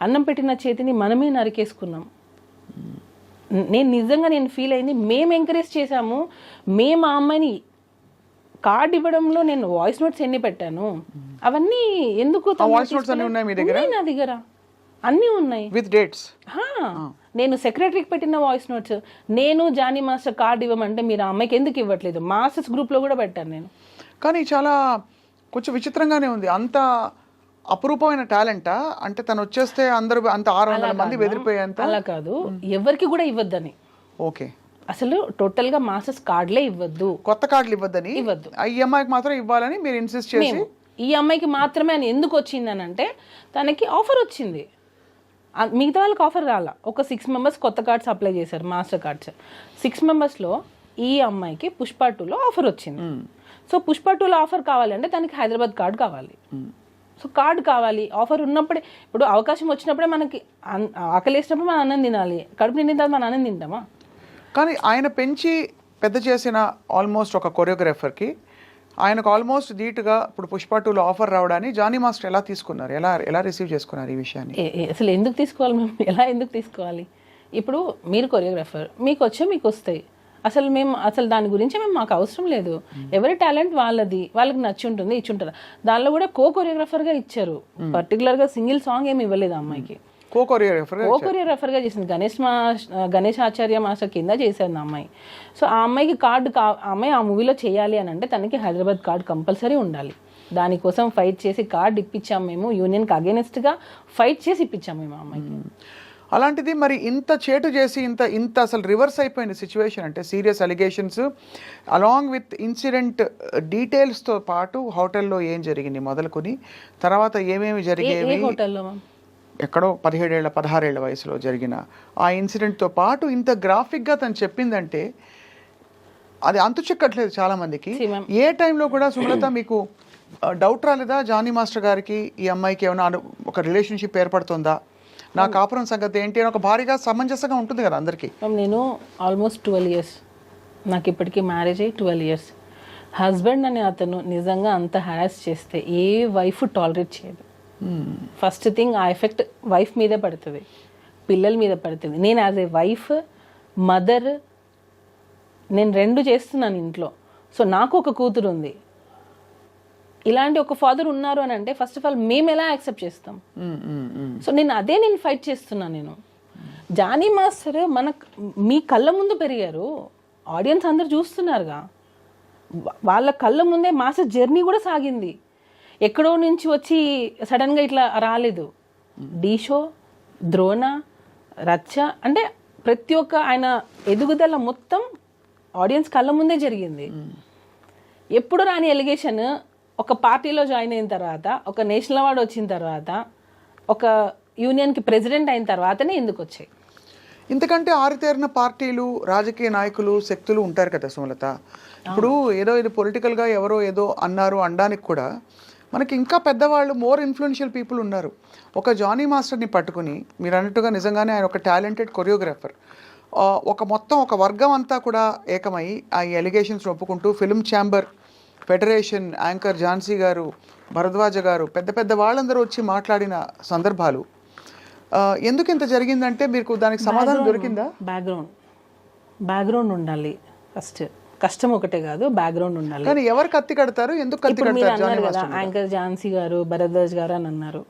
అన్నం పెట్టిన చేతిని మనమే నరికేసుకున్నాం. నేను ఫీల్ అయింది, మేము ఎంకరేజ్ చేశాము. మేము ఆ అమ్మాయిని కార్డు ఇవ్వడంలో నేను వాయిస్ నోట్స్ ఎన్ని పెట్టాను, అవన్నీ ఎందుకు నా దగ్గర అన్నీ ఉన్నాయి విత్ డేట్స్. నేను సెక్రటరీకి పెట్టిన వాయిస్ నోట్స్, నేను జానీ మాస్టర్ కార్డు ఇవ్వమంటే మీరు ఆ అమ్మాయికి ఎందుకు ఇవ్వట్లేదు, మాస్టర్స్ గ్రూప్లో కూడా పెట్టాను నేను. కానీ చాలా కొంచెం విచిత్రంగానే ఉంది. అంత అపురూపమైన టాలెంటా? అంటే తను వచ్చేస్తే అందరూ అంత 600 మంది బెదిరిపోయేంత? అలా కాదు, ఎవరికి కూడా ఇవ్వద్దని. ఓకే, అసలు టోటల్ గా మాస్టర్స్ కార్డులే ఇవ్వద్దు, కొత్త కార్డులు ఇవ్వద్దని. ఈ అమ్మాయికి మాత్రం ఇవ్వాలని మీరు ఇన్సిస్ట్ చేసి, ఈ అమ్మాయికి మాత్రమే అని ఎందుకు వచ్చింది అని అంటే తనకి ఆఫర్ వచ్చింది, మిగతా వాళ్ళకి ఆఫర్ రాల. ఒక 6 members కొత్త కార్డ్స్ అప్లై చేశారు, మాస్టర్ కార్డ్స్. 6 membersలో ఈ అమ్మాయికి పుష్ప 2లో ఆఫర్ వచ్చింది. సో పుష్ప 2లో ఆఫర్ కావాలంటే తనకి హైదరాబాద్ కార్డు కావాలి. సో కార్డు కావాలి, ఆఫర్ ఉన్నప్పుడే. ఇప్పుడు అవకాశం వచ్చినప్పుడే మనకి ఆకలేసినప్పుడు మనం అన్నం తినాలి, కడుపు నిండిన తర్వాత మనం అన్నం తింటామా? కానీ ఆయన పెంచి పెద్ద చేసిన ఆల్మోస్ట్ ఒక కొరియోగ్రాఫర్కి ఆయనకు ఆల్మోస్ట్ ధీటుగా ఇప్పుడు పుష్ప 2లో ఆఫర్ రావడాన్ని జానీ మాస్టర్ ఎలా తీసుకున్నారు, ఎలా రిసీవ్ చేసుకున్నారు ఈ విషయాన్ని? అసలు ఎందుకు తీసుకోవాలి మేము, ఎందుకు తీసుకోవాలి? ఇప్పుడు మీరు కొరియోగ్రాఫర్, మీకు వస్తాయి. అసలు దాని గురించి మాకు అవసరం లేదు. ఎవరి టాలెంట్ వాళ్ళది, వాళ్ళకి నచ్చి ఉంటుంది, ఇచ్చి ఉంటుంది. దానిలో కూడా కొరియోగ్రాఫర్గా ఇచ్చారు, పర్టికులర్గా సింగిల్ సాంగ్ ఏమి ఇవ్వలేదు అమ్మాయికి. కోరియోగ్రాఫర్గా చేసింది. గణేష్ ఆచార్య మాస్టర్ కింద చేశాను ఆ అమ్మాయి. సో ఆ అమ్మాయికి ఆ అమ్మాయి ఆ మూవీలో చేయాలి అని అంటే తనకి హైదరాబాద్ కార్డ్ కంపల్సరీ ఉండాలి. దానికోసం ఫైట్ చేసి కార్డ్ ఇప్పించాం మేము, యూనియన్కి అగేనెస్ట్గా ఫైట్ చేసి ఇప్పించాం మేము ఆ అమ్మాయికి. అలాంటిది మరి ఇంత చేటు చేసి ఇంత అసలు రివర్స్ అయిపోయింది సిచ్యువేషన్ అంటే serious allegations along with incident డీటెయిల్స్తో పాటు హోటల్లో ఏం జరిగింది మొదలుకొని తర్వాత ఏమేమి జరిగేవి, హోటల్లో ఎక్కడో 16 ఏళ్ల వయసులో జరిగిన ఆ ఇన్సిడెంట్తో పాటు ఇంత గ్రాఫిక్గా తను చెప్పిందంటే అది అంతు చెక్కట్లేదు చాలామందికి. ఏ టైంలో కూడా సుమలత మీకు డౌట్ రాలేదా జానీ మాస్టర్ గారికి ఈ అమ్మాయికి ఏమైనా ఒక రిలేషన్షిప్ ఏర్పడుతుందా, నా కాపురం సంగతి ఏంటి అని ఒక భారీగా సమంజసంగా ఉంటుంది కదా అందరికీ? నేను ఆల్మోస్ట్ 12 years, నాకు ఇప్పటికీ మ్యారేజ్ అయ్యి 12 years. హస్బెండ్ అనే అతను నిజంగా అంత హరాస్ చేస్తే ఏ వైఫ్ టాలరేట్ చేయదు. ఫస్ట్ థింగ్ ఆ ఎఫెక్ట్ వైఫ్ మీదే పడుతుంది, పిల్లల మీద పడుతుంది. నేను యాజ్ ఏ వైఫ్, మదర్, నేను 2 చేస్తున్నాను ఇంట్లో. సో నాకు ఒక కూతురు ఉంది, ఇలాంటి ఒక ఫాదర్ ఉన్నారు అని అంటే ఫస్ట్ ఆఫ్ ఆల్ మేము ఎలా యాక్సెప్ట్ చేస్తాం? సో నేను ఫైట్ చేస్తున్నాను. నేను జానీ మాస్టర్ మీ కళ్ళ ముందు పెరిగారు, ఆడియన్స్ అందరు చూస్తున్నారుగా, వాళ్ళ కళ్ళ ముందే మాస్టర్ జర్నీ కూడా సాగింది. ఎక్కడో నుంచి వచ్చి సడన్గా ఇట్లా రాలేదు. డీ షో, ద్రోణ, రచ్చ అంటే ప్రతి ఒక్క ఆయన ఎదుగుదల మొత్తం ఆడియన్స్ కళ్ళ ముందే జరిగింది. ఎప్పుడు రాని ఎలిగేషన్ ఒక పార్టీలో జాయిన్ అయిన తర్వాత, ఒక నేషనల్ అవార్డు వచ్చిన తర్వాత, ఒక యూనియన్కి ప్రెసిడెంట్ అయిన తర్వాతనే ఎందుకు వచ్చాయి? ఇంతకంటే ఆరితేరిన పార్టీలు, రాజకీయ నాయకులు, శక్తులు ఉంటారు కదా సుమలత. ఇప్పుడు ఇది పొలిటికల్గా ఎవరో ఏదో అన్నారు అనడానికి కూడా మనకి ఇంకా పెద్దవాళ్ళు, మోర్ ఇన్ఫ్లుయెన్షియల్ పీపుల్ ఉన్నారు. ఒక జానీ మాస్టర్ని పట్టుకుని మీరు అన్నట్టుగా నిజంగానే ఆయన ఒక టాలెంటెడ్ కొరియోగ్రాఫర్, ఒక వర్గం అంతా కూడా ఏకమై ఆ ఎలిగేషన్స్ ఒప్పుకుంటూ film chamber, federation, anchor Jhansi garu, Bharadwaj గారు, పెద్ద వాళ్ళందరూ వచ్చి మాట్లాడిన సందర్భాలు. ఎందుకు ఇంత జరిగిందంటే మీకు దానికి సమాధానం దొరికిందా? బ్యాక్గ్రౌండ్ ఉండాలి ఫస్ట్. కష్టం ఒకటే కాదు, బ్యాక్గ్రౌండ్ ఉండాలి. కానీ ఎవరు కత్తి కడతారు, ఎందుకు కత్తి కడతారు? కదా యాంకర్ ఝాన్సీ గారు, భరద్వాజ్ గారు అని అన్నారు.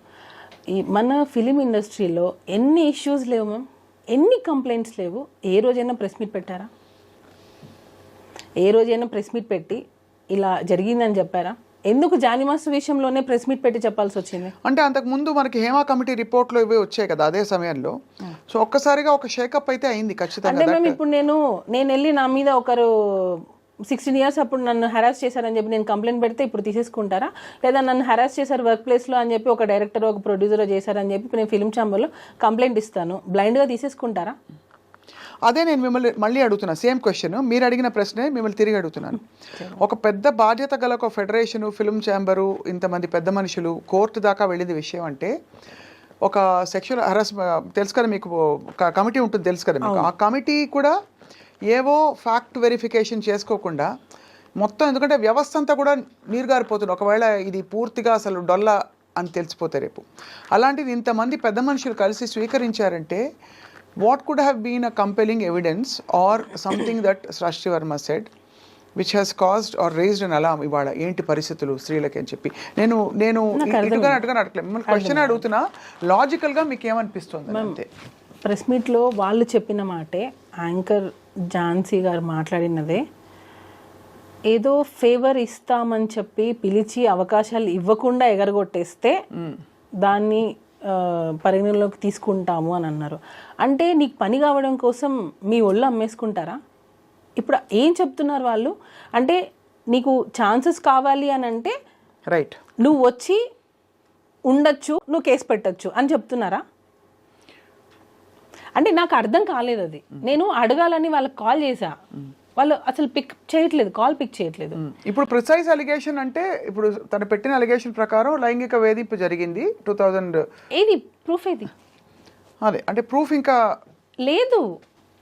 ఈ మన ఫిలిం ఇండస్ట్రీలో ఎన్ని ఇష్యూస్ లేవు మ్యామ్, ఎన్ని కంప్లైంట్స్ లేవు. ఏ రోజైనా ప్రెస్ మీట్ పెట్టారా? ఏ రోజైనా ప్రెస్ మీట్ పెట్టి ఇలా జరిగిందని చెప్పారా? ఎందుకు జానీ మాస్టర్ విషయంలోనే ప్రెస్ మీట్ పెట్టి చెప్పాల్సి వచ్చింది? అంటే అంతకు ముందు మనకి హేమా కమిటీ రిపోర్ట్లో ఇవే వచ్చాయి కదా అదే సమయంలో. సో ఒక్కసారిగా ఒక షేకప్ అయితే అయింది ఖచ్చితంగా. అంటే మేము ఇప్పుడు నేను వెళ్ళి నా మీద ఒకరు 16 years అప్పుడు నన్ను హెరాస్ చేశారని చెప్పి నేను కంప్లైంట్ పెడితే ఇప్పుడు తీసేసుకుంటారా? లేదా నన్ను హెరాస్ చేశారు వర్క్ ప్లేస్లో అని చెప్పి ఒక డైరెక్టర్, ఒక ప్రొడ్యూసర్ చేశారని చెప్పి నేను ఫిల్మ్ ఛాంబర్లో కంప్లైంట్ ఇస్తాను, బ్లైండ్గా తీసేసుకుంటారా? అదే నేను మిమ్మల్ని మళ్ళీ అడుగుతున్నా, సేమ్ క్వశ్చన్ మీరు అడిగిన ప్రశ్నే మిమ్మల్ని తిరిగి అడుగుతున్నాను. ఒక పెద్ద బాధ్యత గల ఒక ఫెడరేషను, ఫిల్మ్ ఛాంబరు, ఇంతమంది పెద్ద మనుషులు కోర్టు దాకా వెళ్ళింది విషయం అంటే ఒక సెక్షువల్ హరాస్ తెలుసు కదా మీకు, ఒక కమిటీ ఉంటుంది తెలుసు కదా మీకు. ఆ కమిటీ కూడా ఏవో ఫ్యాక్ట్ వెరిఫికేషన్ చేసుకోకుండా మొత్తం, ఎందుకంటే వ్యవస్థ అంతా కూడా నీరుగారిపోతుంది ఒకవేళ ఇది పూర్తిగా అసలు డొల్ల అని తెలిసిపోతే రేపు. అలాంటిది ఇంతమంది పెద్ద మనుషులు కలిసి స్వీకరించారంటే what could have been a compelling evidence or something that Srashti Verma said which has caused or raised an alarm ఇవాళ ఏంటి పరిస్థితులు స్త్రీలకి అని చెప్పి. నేను ఇటుగా అడగలేదు, మిమ్మల్ని క్వశ్చన్ అడుగుతున్నా, లాజికల్గా మీకు ఏమనిపిస్తుంది అంతే. ప్రెస్ మీట్లో వాళ్ళు చెప్పిన మాటే, యాంకర్ ఝాన్సీ గారు మాట్లాడినదే, ఏదో ఫేవర్ ఇస్తామని చెప్పి పిలిచి అవకాశాలు ఇవ్వకుండా ఎగరగొట్టేస్తే దాన్ని పరిగణలోకి తీసుకుంటాము అని అన్నారు. అంటే నీకు పని కావడం కోసం మీ ఒళ్ళు అమ్మేసుకుంటారా? ఇప్పుడు ఏం చెప్తున్నారు వాళ్ళు అంటే, నీకు ఛాన్సెస్ కావాలి అని అంటే రైట్ నువ్వు వచ్చి ఉండొచ్చు, నువ్వు కేసు పెట్టచ్చు అని చెప్తున్నారా? అంటే నాకు అర్థం కాలేదు అది. నేను అడగాలని వాళ్ళకి కాల్ చేశా, వాళ్ళు అసలు కాల్ పిక్ చేయట్లేదు. ఇప్పుడు ప్రిసైజ్ అలిగేషన్ అంటే ఇప్పుడు తను పెట్టిన అలిగేషన్ ప్రకారం లైంగిక వేధింపు జరిగింది 2000. ఏది ప్రూఫ్? ఏది అదే అంటే ప్రూఫ్ ఇంకా లేదు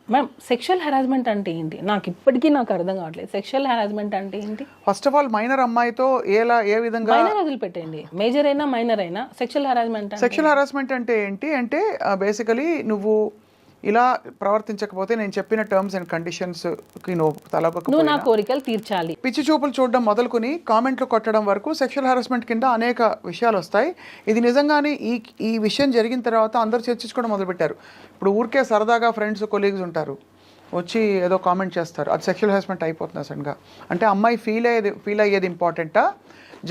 మ్యామ్. సెక్షువల్ హెరాస్మెంట్ అంటే ఏంటి నాకు ఇప్పటికీ అర్థం కావట్లేదు. సెక్షువల్ హెరాస్మెంట్ అంటే ఏంటి? ఫస్ట్ ఆఫ్ ఆల్ మైనర్ అమ్మాయితో ఏ విధంగా, మైనర్ వదిలిపెట్టండి, మేజర్ అయినా మైనర్ అయినా సెక్షువల్ హెరాస్మెంట్. సెక్షువల్ హెరాస్మెంట్ అంటే ఏంటి అంటే బేసికలీ నువ్వు ఇలా ప్రవర్తించకపోతే నేను చెప్పిన టర్మ్స్ అండ్ కండిషన్స్కి నువ్వు నువ్వు నా తలపకపోయినా కోరికలు తీర్చాలి. పిచ్చి చూపులు చూడడం మొదలుకొని కామెంట్లు కొట్టడం వరకు సెక్షువల్ హారాస్మెంట్ కింద అనేక విషయాలు వస్తాయి. ఇది నిజంగానే ఈ విషయం జరిగిన తర్వాత అందరూ చర్చించుకోవడం మొదలుపెట్టారు. ఇప్పుడు ఊరికే సరదాగా ఫ్రెండ్స్ కొలీగ్స్ ఉంటారు, వచ్చి ఏదో కామెంట్ చేస్తారు, అది సెక్షువల్ హారాస్మెంట్ అయిపోతుంది సడన్గా. అంటే అమ్మాయి ఫీల్ అయ్యేది ఇంపార్టెంటా,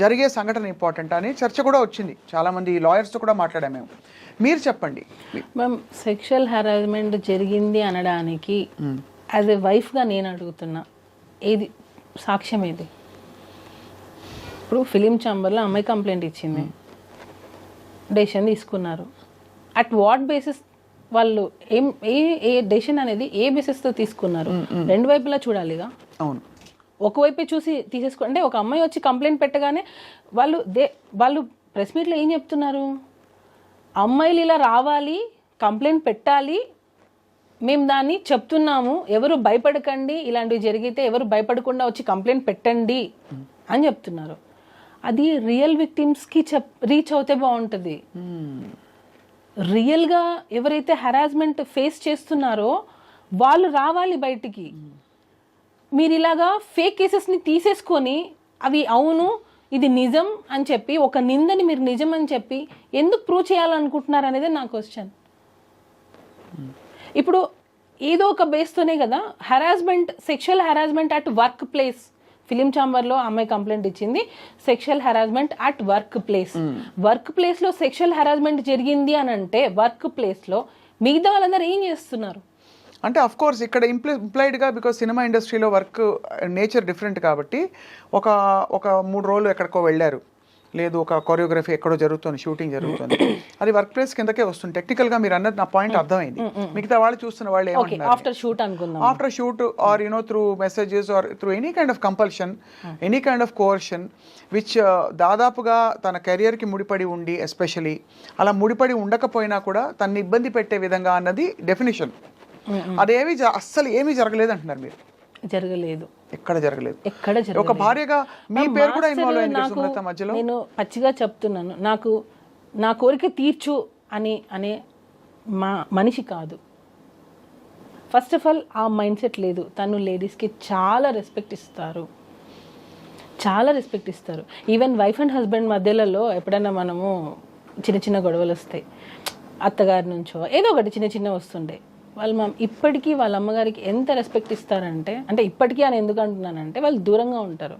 జరిగే సంఘటన ఇంపార్టెంటా అని చర్చ కూడా వచ్చింది. చాలామంది లాయర్స్తో కూడా మాట్లాడాము మేము. మీరు చెప్పండి మ్యామ్, సెక్షువల్ హెరాస్మెంట్ జరిగింది అనడానికి యాజ్ ఎ వైఫ్గా నేను అడుగుతున్నా, ఏది సాక్ష్యం ఏది? ఇప్పుడు ఫిలిం ఛాంబర్లో అమ్మాయి కంప్లైంట్ ఇచ్చింది, డెసిషన్ తీసుకున్నారు. అట్ వాట్ బేసిస్ వాళ్ళు ఏ డెసిషన్ అనేది ఏ బేసిస్తో తీసుకున్నారు? రెండు వైపులా చూడాలిగా. అవును, ఒకవైపే చూసి తీసేసుకో అంటే ఒక అమ్మాయి వచ్చి కంప్లైంట్ పెట్టగానే వాళ్ళు ప్రెస్ మీట్లో ఏం చెప్తున్నారు? అమ్మాయిలు ఇలా రావాలి, కంప్లైంట్ పెట్టాలి, మేము దాన్ని చెప్తున్నాము, ఎవరు భయపడకండి, ఇలాంటివి జరిగితే ఎవరు భయపడకుండా వచ్చి కంప్లైంట్ పెట్టండి అని చెప్తున్నారు. అది రియల్ విక్టిమ్స్కి రీచ్ అవుతే బాగుంటుంది. రియల్గా ఎవరైతే హెరాస్మెంట్ ఫేస్ చేస్తున్నారో వాళ్ళు రావాలి బయటికి. మీరు ఇలాగా ఫేక్ కేసెస్ని తీసేసుకొని అవి అవును ఇది నిజం అని చెప్పి ఒక నిందని మీరు నిజం అని చెప్పి ఎందుకు ప్రూవ్ చేయాలనుకుంటున్నారు అనేది నా క్వశ్చన్. ఇప్పుడు ఏదో ఒక బేస్తోనే కదా harassment, sexual harassment at work place. Film ఛాంబర్లో అమ్మాయి కంప్లైంట్ ఇచ్చింది, sexual harassment at work place. Work ప్లేస్లో సెక్షువల్ హెరాస్మెంట్ జరిగింది అని అంటే వర్క్ ప్లేస్లో మిగతా వాళ్ళందరూ ఏం చేస్తున్నారు? అంటే అఫ్ కోర్స్ ఇక్కడ ఇంప్లాయిడ్గా, బికాజ్ సినిమా ఇండస్ట్రీలో వర్క్ నేచర్ డిఫరెంట్ కాబట్టి ఒక 3 రోజులు ఎక్కడికో వెళ్ళారు, లేదు ఒక కొరియోగ్రఫీ ఎక్కడో జరుగుతుంది, షూటింగ్ జరుగుతుంది, అది వర్క్ ప్లేస్ కిందకే వస్తుంది. టెక్నికల్గా మీరు అన్నది నా పాయింట్ అర్థమైంది. మిగతా వాళ్ళు చూస్తున్న వాళ్ళు ఏమంటున్నారు, ఆఫ్టర్ షూట్ అనుకుందాం, after shoot or through messages or through any kind of compulsion, any kind of coercion which దాదాపుగా తన కెరియర్కి ముడిపడి ఉండి, ఎస్పెషలీ అలా ముడిపడి ఉండకపోయినా కూడా తనని ఇబ్బంది పెట్టే విధంగా అన్నది డెఫినేషన్. అదేమి అస్సలు ఏమీ జరగలేదు అంటున్నారు మీరు. జరగలేదు, ఎక్కడ జరగలేదు. ఒక జరగలేదు. భార్యగా మీ పేరు కూడా ఇన్వాల్వ్ అయింది సుమలత మధ్యలో. నేను పచ్చిగా చెప్తున్నాను, నాకు నా కోరిక తీర్చు అనే మనిషి కాదు. ఫస్ట్ ఆఫ్ ఆల్ ఆ మైండ్ సెట్ లేదు. తను లేడీస్కి చాలా రెస్పెక్ట్ ఇస్తారు, చాలా రెస్పెక్ట్ ఇస్తారు. ఈవెన్ వైఫ్ అండ్ హస్బెండ్ మధ్యలలో ఎప్పుడైనా మనము చిన్న గొడవలు వస్తాయి, అత్తగారి నుంచో ఏదో ఒకటి చిన్న వస్తుండే, వాళ్ళు ఇప్పటికీ వాళ్ళ అమ్మగారికి ఎంత రెస్పెక్ట్ ఇస్తారంటే, అంటే ఇప్పటికీ అని ఎందుకు అంటున్నానంటే వాళ్ళు దూరంగా ఉంటారు,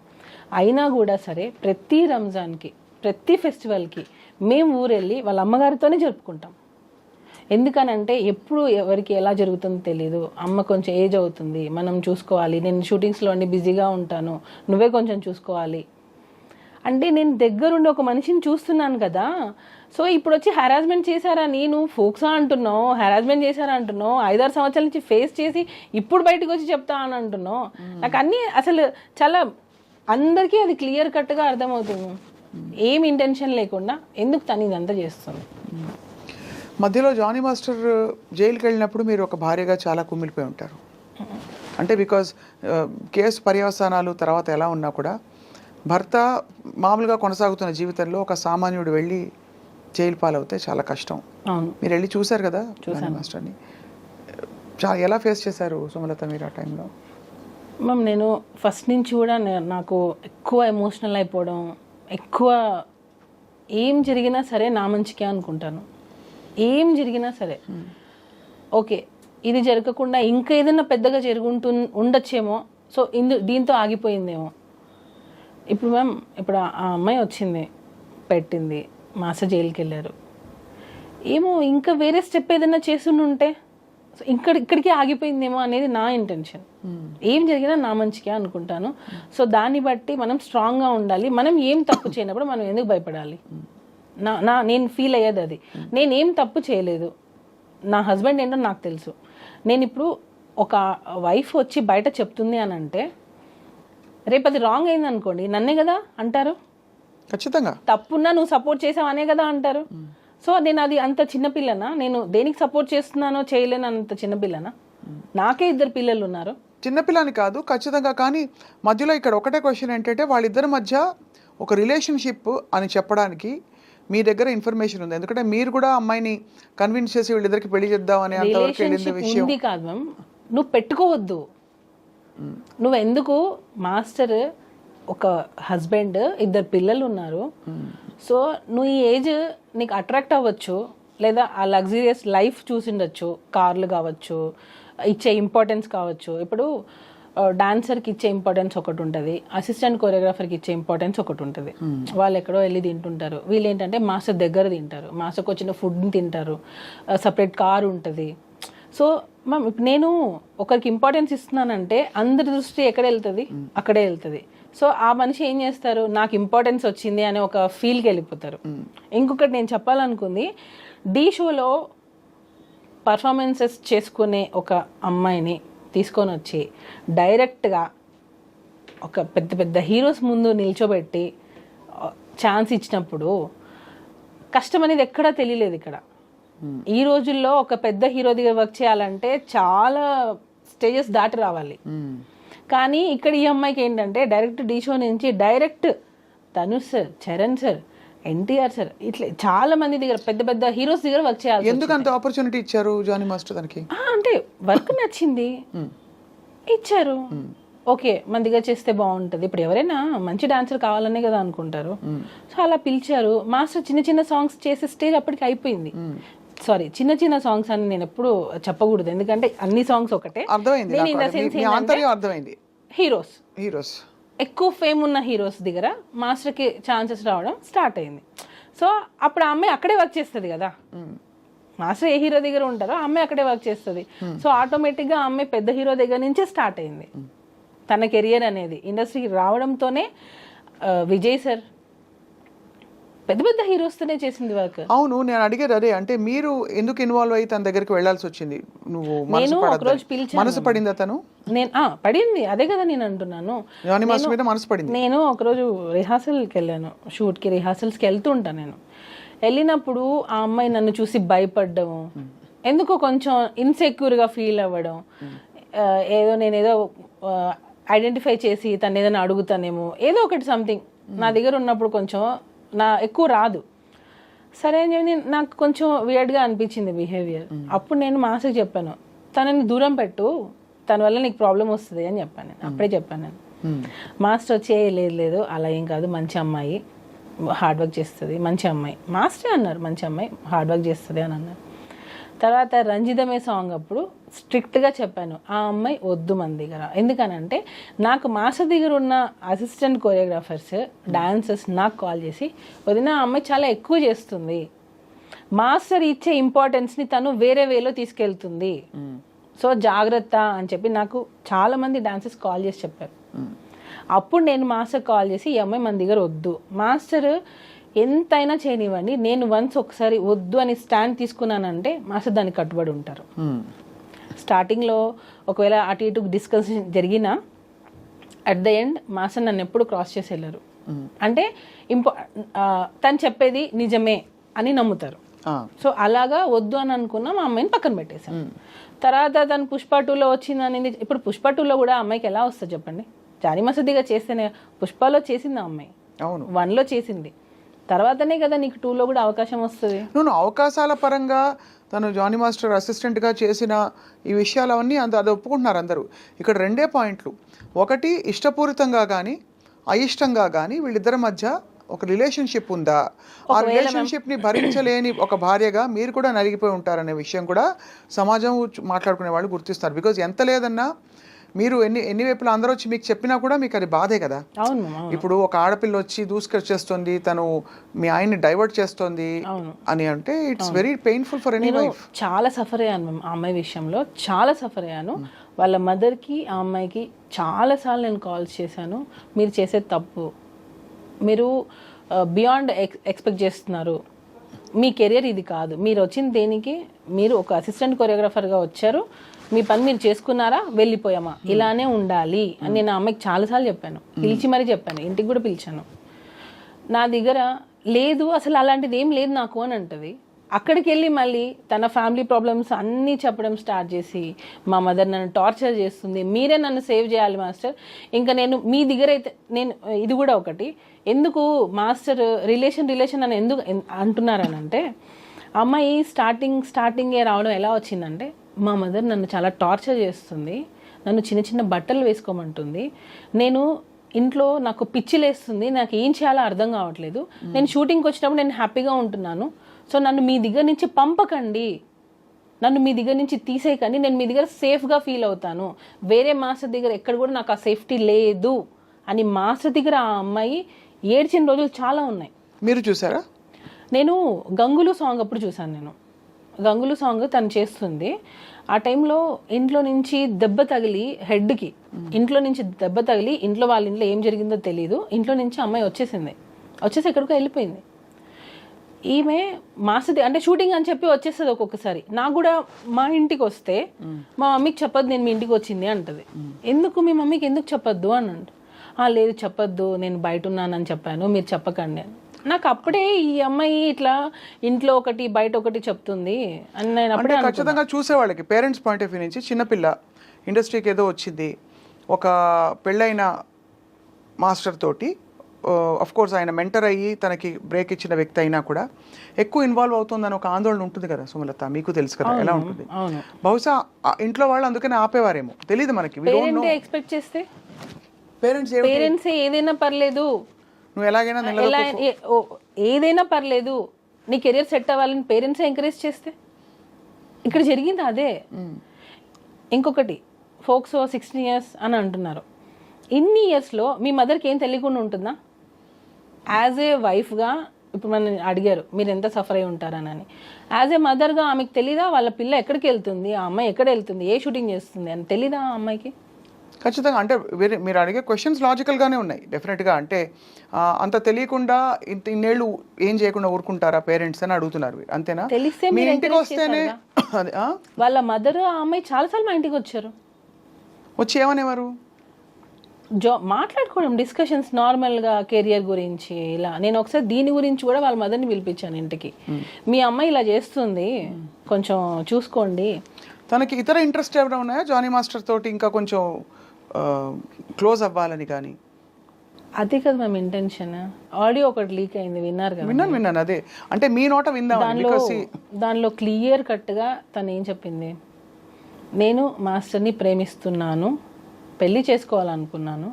అయినా కూడా సరే ప్రతి రంజాన్కి, ప్రతి ఫెస్టివల్కి మేము ఊరెళ్ళి వాళ్ళ అమ్మగారితోనే జరుపుకుంటాం. ఎందుకనంటే ఎప్పుడు ఎవరికి ఎలా జరుగుతుందో తెలియదు. అమ్మ కొంచెం ఏజ్ అవుతుంది, మనం చూసుకోవాలి, నేను షూటింగ్స్లో అన్ని బిజీగా ఉంటాను, నువ్వే కొంచెం చూసుకోవాలి అంటే నేను దగ్గరుండి ఒక మనిషిని చూస్తున్నాను కదా. సో ఇప్పుడు వచ్చి హెరాస్మెంట్ చేశారని నువ్వు ఫోక్సా అంటున్నావు, హెరాస్మెంట్ చేశారా అంటున్నావు, 5-6 సంవత్సరాల నుంచి ఫేస్ చేసి ఇప్పుడు బయటకు వచ్చి చెప్తా అని అంటున్నావు. నాకు అన్నీ అసలు చాలా అందరికీ అది క్లియర్ కట్గా అర్థమవుతుంది, ఏం ఇంటెన్షన్ లేకుండా ఎందుకు తను ఇదంతా చేస్తుంది. మధ్యలో జానీ మాస్టర్ జైలుకి వెళ్ళినప్పుడు మీరు ఒక భార్యగా చాలా కుమిలిపోయి ఉంటారు. అంటే బికాజ్ కేసు పర్యవసానాలు తర్వాత ఎలా ఉన్నా కూడా భర్త మామూలుగా కొనసాగుతున్న జీవితంలో ఒక సామాన్యుడు వెళ్ళి జైలు పాలవుతే చాలా కష్టం. మీరు వెళ్ళి చూశారు కదా జానీ మాస్టర్ని, ఎలా ఫేస్ చేశారు సుమలత మీరు ఆ టైంలో? మ్యామ్ నేను ఫస్ట్ నుంచి కూడా నాకు ఎక్కువ ఎమోషనల్ అయిపోవడం, ఎక్కువ ఏం జరిగినా సరే నా మంచికే అనుకుంటాను. ఏం జరిగినా సరే ఓకే ఇది జరగకుండా ఇంకా ఏదైనా పెద్దగా ఉండొచ్చేమో, సో దీంతో ఆగిపోయిందేమో. ఇప్పుడు మ్యామ్ ఇప్పుడు ఆ అమ్మాయి వచ్చింది, పెట్టింది, మాస్టర్ జైలుకి వెళ్ళారు, ఏమో ఇంకా వేరే స్టెప్ ఏదైనా చేస్తుంటే ఇక్కడికి ఆగిపోయిందేమో అనేది నా ఇంటెన్షన్. ఏం జరిగినా నా మంచిగా అనుకుంటాను. సో దాన్ని బట్టి మనం స్ట్రాంగ్గా ఉండాలి. మనం ఏం తప్పు చేయనప్పుడు మనం ఎందుకు భయపడాలి? నేను ఫీల్ అయ్యేది అది. నేనేం తప్పు చేయలేదు, నా హస్బెండ్ ఏంటో నాకు తెలుసు. నేను ఇప్పుడు ఒక వైఫ్ వచ్చి బయట చెప్తుంది అని అంటే రేపు అది రాంగ్ అయింది అనుకోండి, నన్నే కదా అంటారు. ఖచ్చితంగా తప్పున్నా నువ్వు సపోర్ట్ చేసావు అనే కదా అంటారు. సో నేను అది అంత చిన్నపిల్లనా? నేను దేనికి సపోర్ట్ చేస్తున్నానో చేయలేను అంత చిన్నపిల్లనా? నాకే 2 పిల్లలు ఉన్నారు. చిన్నపిల్లని కాదు ఖచ్చితంగా, కానీ మధ్యలో ఇక్కడ ఒకటే క్వశ్చన్ ఏంటంటే వాళ్ళిద్దరి మధ్య ఒక రిలేషన్షిప్ అని చెప్పడానికి మీ దగ్గర ఇన్ఫర్మేషన్ ఉంది, ఎందుకంటే మీరు కూడా అమ్మాయిని కన్విన్స్ చేసి వీళ్ళిద్దరికి పెళ్లి చేద్దాం అనే అంతవరకు వెళ్ళింది రిలేషన్షిప్ విషయం. ఉంది కాదు మ్యామ్, నువ్వు పెట్టుకోవద్దు. నువ్వు ఎందుకు మాస్టర్, ఒక హస్బెండ్, 2 పిల్లలు ఉన్నారు. సో నువ్వు ఈ ఏజ్ నీకు అట్రాక్ట్ అవ్వచ్చు, లేదా ఆ లగ్జరియస్ లైఫ్ చూసిండొచ్చు, కార్లు కావచ్చు, ఇచ్చే ఇంపార్టెన్స్ కావచ్చు. ఇప్పుడు డాన్సర్కి ఇచ్చే ఇంపార్టెన్స్ ఒకటి ఉంటుంది, అసిస్టెంట్ కొరియోగ్రాఫర్కి ఇచ్చే ఇంపార్టెన్స్ ఒకటి ఉంటుంది. వాళ్ళు ఎక్కడో వెళ్ళి తింటుంటారు, వీళ్ళు ఏంటంటే మాస్టర్ దగ్గర తింటారు, మాస్టర్కి వచ్చిన ఫుడ్ని తింటారు, సపరేట్ కార్ ఉంటుంది. సో మ్యామ్ ఇప్పుడు నేను ఒకరికి ఇంపార్టెన్స్ ఇస్తున్నానంటే అందరి దృష్టి ఎక్కడ వెళ్తుంది, అక్కడే వెళ్తుంది. సో ఆ మనిషి ఏం చేస్తారు, నాకు ఇంపార్టెన్స్ వచ్చింది అనే ఒక ఫీల్కి వెళ్ళిపోతారు. ఇంకొకటి నేను చెప్పాలనుకుంది, డీ షోలో పర్ఫార్మెన్సెస్ చేసుకునే ఒక అమ్మాయిని తీసుకొని వచ్చి డైరెక్ట్గా ఒక పెద్ద పెద్ద హీరోస్ ముందు నిల్చోబెట్టి ఛాన్స్ ఇచ్చినప్పుడు కష్టం అనేది ఎక్కడా తెలియలేదు ఇక్కడ. ఈ రోజుల్లో ఒక పెద్ద హీరో దగ్గర వర్క్ చేయాలంటే చాలా స్టేజెస్ దాటి రావాలి. కానీ ఇక్కడ ఈ అమ్మాయికి ఏంటంటే డైరెక్ట్ డీ షో నుంచి direct Dhanush sir, Charan sir, NTR sir, ఇట్లా చాలా మంది దగ్గర పెద్ద పెద్ద హీరోస్ దగ్గర వర్క్ చేయాలి. ఎందుకు అంత ఆపర్చునిటీ ఇచ్చారు జానీ మాస్టర్ దానికి? అంటే వర్క్ నచ్చింది, ఇచ్చారు. ఓకే మన దగ్గర చేస్తే బాగుంటుంది. ఇప్పుడు ఎవరైనా మంచి డాన్సర్ కావాలనే కదా అనుకుంటారు. సో అలా పిలిచారు. మాస్టర్ చిన్న చిన్న సాంగ్స్ చేసే స్టేజ్ అప్పటికి అయిపోయింది. సారీ, చిన్న చిన్న సాంగ్స్ అని నేను ఎప్పుడు చెప్పకూడదు, ఎందుకంటే అన్ని సాంగ్స్ ఒకటే. అర్థమైంది. హీరోస్ ఎక్కువ ఫేమ్ ఉన్న హీరోస్ దగ్గర మాస్టర్కి ఛాన్సెస్ రావడం స్టార్ట్ అయింది. సో అప్పుడు ఆ అమ్మాయి అక్కడే వర్క్ చేస్తుంది కదా, మాస్టర్ ఏ హీరో దగ్గర ఉంటారో ఆ అమ్మాయి అక్కడే వర్క్ చేస్తుంది. సో ఆటోమేటిక్గా ఆ అమ్మాయి పెద్ద హీరో దగ్గర నుంచే స్టార్ట్ అయింది తన కెరియర్ అనేది. ఇండస్ట్రీకి రావడంతోనే విజయ్ సార్ పెద్ద పెద్ద హీరోస్తోనే చేసింది వర్క్. అవును, నేను అడిగేది అదే, అంటే మీరు ఎందుకు ఇన్వాల్వ్ అయ్యి తన దగ్గరికి వెళ్ళాల్సి వచ్చింది? నువ్వు నేను ఒకరోజు పిలిచాను, మనసు పడిందా తను? నేను పడింది, అదే కదా నేను అంటున్నాను. మనసు పడింది. నేను ఒకరోజు రిహార్సల్కి వెళ్ళాను, షూట్కి రిహార్సల్స్కి వెళ్తుంటాను. నేను వెళ్ళినప్పుడు ఆ అమ్మాయి నన్ను చూసి భయపడ్డము, ఎందుకో కొంచెం ఇన్సెక్యూర్గా ఫీల్ అవ్వడం, నేనేదో ఐడెంటిఫై చేసి తను ఏదైనా అడుగుతానేమో, ఏదో ఒకటి సంథింగ్ నా దగ్గర ఉన్నప్పుడు కొంచెం ఎక్కువ రాదు. సరే అని నాకు కొంచెం వియర్డ్గా అనిపించింది బిహేవియర్. అప్పుడు నేను మాస్టర్కి చెప్పాను, తనని దూరం పెట్టు, తన వల్ల నీకు ప్రాబ్లం వస్తుంది అని చెప్పాను. నేను అప్పుడే చెప్పాను. నేను మాస్టర్ వచ్చి లేదు అలా ఏం కాదు, మంచి అమ్మాయి, హార్డ్ వర్క్ చేస్తుంది, మంచి అమ్మాయి. మాస్టరే అన్నారు మంచి అమ్మాయి, హార్డ్ వర్క్ చేస్తుంది అని అన్నారు. తర్వాత రంజితమే సాంగ్ అప్పుడు స్ట్రిక్ట్గా చెప్పాను, ఆ అమ్మాయి వద్దు మన దగ్గర. ఎందుకనంటే నాకు మాస్టర్ దగ్గర ఉన్న అసిస్టెంట్ కొరియోగ్రాఫర్స్, డాన్సర్స్ నాకు కాల్ చేసి, వదిన ఆ అమ్మాయి చాలా ఎక్కువ చేస్తుంది, మాస్టర్ ఇచ్చే ఇంపార్టెన్స్ని తను వేరే వేలో తీసుకెళ్తుంది, సో జాగ్రత్త అని చెప్పి నాకు చాలామంది డాన్సర్స్ కాల్ చేసి చెప్పారు. అప్పుడు నేను మాస్టర్ కాల్ చేసి, ఈ అమ్మాయి మన దగ్గర వద్దు, మాస్టర్ ఎంతైనా చేయనివ్వండి, నేను వన్స్ ఒకసారి వద్దు అని స్టాండ్ తీసుకున్నానంటే మాస్టర్ దానికి కట్టుబడి ఉంటారు. స్టార్టింగ్లో ఒకవేళ అటు ఇటు డిస్కషన్ జరిగినా అట్ ద ఎండ్ మాస్టర్ నన్ను ఎప్పుడు క్రాస్ చేసి వెళ్ళారు. అంటే తను చెప్పేది నిజమే అని నమ్ముతారు. సో అలాగా వద్దు అని అనుకున్నా మా అమ్మాయిని పక్కన పెట్టేశాను. తర్వాత తను పుష్ప 2లో వచ్చింది అనేది. ఇప్పుడు పుష్ప 2లో కూడా అమ్మాయికి ఎలా వస్తుంది చెప్పండి? జానీ మసూదిగా చేస్తేనే, పుష్పలో చేసింది ఆ అమ్మాయి, 1లో చేసింది, తర్వాతనే కదా నీకు 2లో కూడా అవకాశం వస్తుంది. అవకాశాల పరంగా తను జానీ మాస్టర్ అసిస్టెంట్గా చేసిన ఈ విషయాలు అవన్నీ అది ఒప్పుకుంటున్నారు అందరూ. ఇక్కడ 2 పాయింట్లు. ఒకటి, ఇష్టపూరితంగా కానీ అయిష్టంగా కానీ వీళ్ళిద్దరి మధ్య ఒక రిలేషన్షిప్ ఉందా? ఆ రిలేషన్షిప్ని భరించలేని ఒక భార్యగా మీరు కూడా నలిగిపోయి ఉంటారనే విషయం కూడా సమాజం మాట్లాడుకునే వాళ్ళు గుర్తిస్తారు. బికాజ్ ఎంత లేదన్నా మీరు ఎన్ని వైపులా అందరూ వచ్చి మీకు చెప్పినా కూడా మీకు అది బాధే కదా. ఇప్పుడు ఒక ఆడపిల్ల వచ్చి దూసుకొచ్చేస్తుంది, తను మీ ఆయన్ని డైవర్ట్ చేస్తుంది అని అంటే it's very painful for any wife. చాలా సఫర్ అయ్యాను మ్యామ్ ఆ అమ్మాయి విషయంలో, చాలా సఫర్ అయ్యాను. వాళ్ళ మదర్కి ఆ అమ్మాయికి చాలాసార్లు నేను కాల్స్ చేశాను, మీరు చేసేది తప్పు, మీరు బియాండ్ ఎక్స్పెక్ట్ చేస్తున్నారు, మీ కెరియర్ ఇది కాదు, మీరు వచ్చిన దేనికి, మీరు ఒక అసిస్టెంట్ కొరియోగ్రాఫర్గా వచ్చారు, మీ పని మీరు చేసుకున్నారా, వెళ్ళిపోయామా, ఇలానే ఉండాలి అని నేను ఆ అమ్మాయికి చాలాసార్లు చెప్పాను, పిలిచి మరీ చెప్పాను, ఇంటికి కూడా పిలిచాను. నా దగ్గర లేదు అసలు అలాంటిది ఏం లేదు నాకు అని అంటది. అక్కడికి వెళ్ళి మళ్ళీ తన ఫ్యామిలీ ప్రాబ్లమ్స్ అన్నీ చెప్పడం స్టార్ట్ చేసి మా మదర్ నన్ను టార్చర్ చేస్తుంది, మీరే నన్ను సేవ్ చేయాలి మాస్టర్, ఇంకా నేను మీ దగ్గర అయితే నేను ఇది కూడా ఒకటి, ఎందుకు మాస్టర్ రిలేషన్ అని ఎందుకు అంటున్నారనంటే, అమ్మాయి స్టార్టింగే రావడం ఎలా వచ్చిందంటే, మా మదర్ నన్ను చాలా టార్చర్ చేస్తుంది, నన్ను చిన్న చిన్న బట్టలు వేసుకోమంటుంది, నేను ఇంట్లో నాకు పిచ్చిలేస్తుంది, నాకు ఏం చేయాలో అర్థం కావట్లేదు, నేను షూటింగ్కి వచ్చినప్పుడు నేను హ్యాపీగా ఉంటున్నాను, సో నన్ను మీ దగ్గర నుంచి పంపకండి, నన్ను మీ దగ్గర నుంచి తీసేయకండి, నేను మీ దగ్గర సేఫ్గా ఫీల్ అవుతాను, వేరే మాస్టర్ దగ్గర ఎక్కడ కూడా నాకు ఆ సేఫ్టీ లేదు అని మాస్టర్ దగ్గర ఆ అమ్మాయి ఏడ్చిన రోజులు చాలా ఉన్నాయి. మీరు చూసారా? నేను గంగులు సాంగ్ అప్పుడు చూసాను. నేను గంగులు సాంగ్ తను చేస్తుంది, ఆ టైంలో ఇంట్లో నుంచి దెబ్బ తగిలి హెడ్కి, ఇంట్లో నుంచి దెబ్బ తగిలి ఇంట్లో వాళ్ళ ఇంట్లో ఏం జరిగిందో తెలియదు, ఇంట్లో నుంచి అమ్మాయి వచ్చేసి ఎక్కడికో వెళ్ళిపోయింది. ఈమె మాస్టర్ అంటే షూటింగ్ అని చెప్పి వచ్చేస్తుంది ఒక్కొక్కసారి. నాకు కూడా మా ఇంటికి వస్తే మా మమ్మీకి చెప్పొద్దు నేను మీ ఇంటికి వచ్చింది అంటది. ఎందుకు మీ మమ్మీకి ఎందుకు చెప్పొద్దు అని అంట. లేదు చెప్పొద్దు, నేను బయట ఉన్నానని చెప్పాను, మీరు చెప్పకండి అని. నాకు అప్పుడే ఈ అమ్మాయి ఇట్లా ఇంట్లో ఒకటి బయట ఒకటి చెప్తుంది అని నేను అప్పుడే ఖచ్చితంగా చూసేవాళ్ళకి పేరెంట్స్ పాయింట్ ఆఫ్ వ్యూ నుంచి చిన్నపిల్ల ఇండస్ట్రీకి ఏదో వచ్చింది, ఒక పెళ్ళైన మాస్టర్ తోటి కోర్స్ ఆయన మెంటర్ అయ్యి తనకి బ్రేక్ ఇచ్చిన వ్యక్తి అయినా కూడా ఎక్కువ ఇన్వాల్వ్ అవుతుందని ఒక ఆందోళన ఉంటుంది కదా సుమలత, మీకు తెలుసు కదా ఎలా ఉంటుంది. బహుశా ఇంట్లో వాళ్ళు అందుకనే ఆపేవారేమో, తెలియదు మనకి. ఎక్స్పెక్ట్ చేస్తే పేరెంట్స్ ఏదైనా పర్లేదు, నువ్వు ఎలాగైనా ఏదైనా పర్లేదు, నీ కెరియర్ సెట్ అవ్వాలని పేరెంట్స్ ఎంకరేజ్ చేస్తే, ఇక్కడ జరిగింది అదే. ఇంకొకటి ఫోక్సో 16 years అని అంటున్నారు. ఇన్ని ఇయర్స్లో మీ మదర్కి ఏం తెలియకుండా ఉంటుందా? యాజ్ ఏ వైఫ్గా ఇప్పుడు మనం అడిగారు మీరు ఎంత సఫర్ అయి ఉంటారనని, యాజ్ ఏ మదర్గా ఆమెకు తెలీదా వాళ్ళ పిల్ల ఎక్కడికి వెళ్తుంది, ఆ అమ్మాయి ఎక్కడ వెళ్తుంది, ఏ షూటింగ్ చేస్తుంది అని తెలీదా ఆ అమ్మాయికి? ఖచ్చితంగా. అంటే మీరు అడిగే క్వశ్చన్స్ లాజికల్గానే ఉన్నాయి డెఫినెట్గా. అంటే అంత తెలియకుండా ఇన్నేళ్ళు ఏం చేయకుండా ఊరుకుంటారా పేరెంట్స్ అని అడుగుతున్నారు. అంతేనా? తెలిస్తే మీ ఇంటికి వస్తేనే వాళ్ళ మదర్ ఆ అమ్మాయి చాలాసార్లు మా ఇంటికి వచ్చారు, వచ్చి ఏమనేవారు, మాట్లాడుకోవడం, డిస్కషన్స్ నార్మల్గా కెరియర్ గురించి ఇలా. నేను ఒకసారి దీని గురించి కూడా వాళ్ళ మదర్ని పిలిపించాను ఇంటికి, మీ అమ్మాయి ఇలా చేస్తుంది కొంచెం చూసుకోండి. తనకి ఇతర ఇంట్రెస్ట్ ఏమైనా ఉన్నాయా జానీ మాస్టర్ తోటి ఇంకా కొంచెం క్లోజ్ అవ్వాలని? కానీ అదే కదా మేము ఇంటెన్షన్. ఆడియో ఒకటి లీక్ అయింది, విన్నారు కదా? విన్నాను. అదే అంటే మీ నోట విందాం. దానిలో క్లియర్ కట్గా తను ఏం చెప్పింది, నేను మాస్టర్ని ప్రేమిస్తున్నాను, పెళ్లి చేసుకోవాలనుకున్నాను,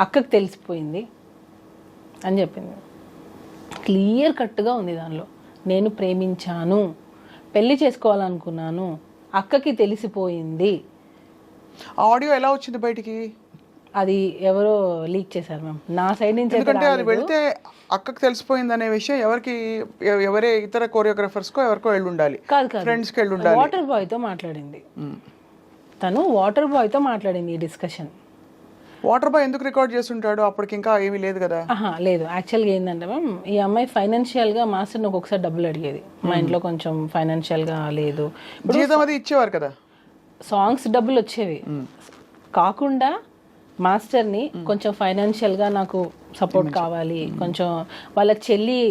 అక్కకి తెలిసిపోయింది అని చెప్పింది. క్లియర్ కట్గా ఉంది దానిలో, నేను ప్రేమించాను, పెళ్లి చేసుకోవాలనుకున్నాను, అక్కకి తెలిసిపోయింది. ఆడియో ఎలా వచ్చింది బయటికి? అది ఎవరో లీక్ చేశారు మ్యామ్, నా సైడ్ నుంచి. ఎందుకంటే అది వెళ్తే అక్కకి తెలిసిపోయింది అనే విషయం ఎవరే ఇతర కోరియోగ్రాఫర్స్కో ఎవరికో వెళ్ళి ఉండాలి, ఫ్రెండ్స్కి వెళ్ళి ఉండాలి. వాటర్ బాయ్తో మాట్లాడింది తను, వాటర్ బాయ్తో మాట్లాడింది ఈ డిస్కషన్. వాటర్ బాయ్ ఎందుకు రికార్డ్ చేస్తుంటాడు? అప్పటికి ఇంకా ఏమీ లేదు కదా. లేదు, యాక్చువల్గా ఏంటంటే మ్యామ్, ఈ అమ్మాయి ఫైనాన్షియల్గా మాస్టర్ని ఒక్కొక్కసారి డబ్బులు అడిగేది. మా ఇంట్లో కొంచెం ఫైనాన్షియల్గా లేదు, జీతం అది ఇచ్చేవారు కదా, సాంగ్స్ డబ్బులు వచ్చేవి కాకుండా మాస్టర్ని కొంచెం ఫైనాన్షియల్గా నాకు సపోర్ట్ కావాలి, కొంచెం వాళ్ళ చెల్లి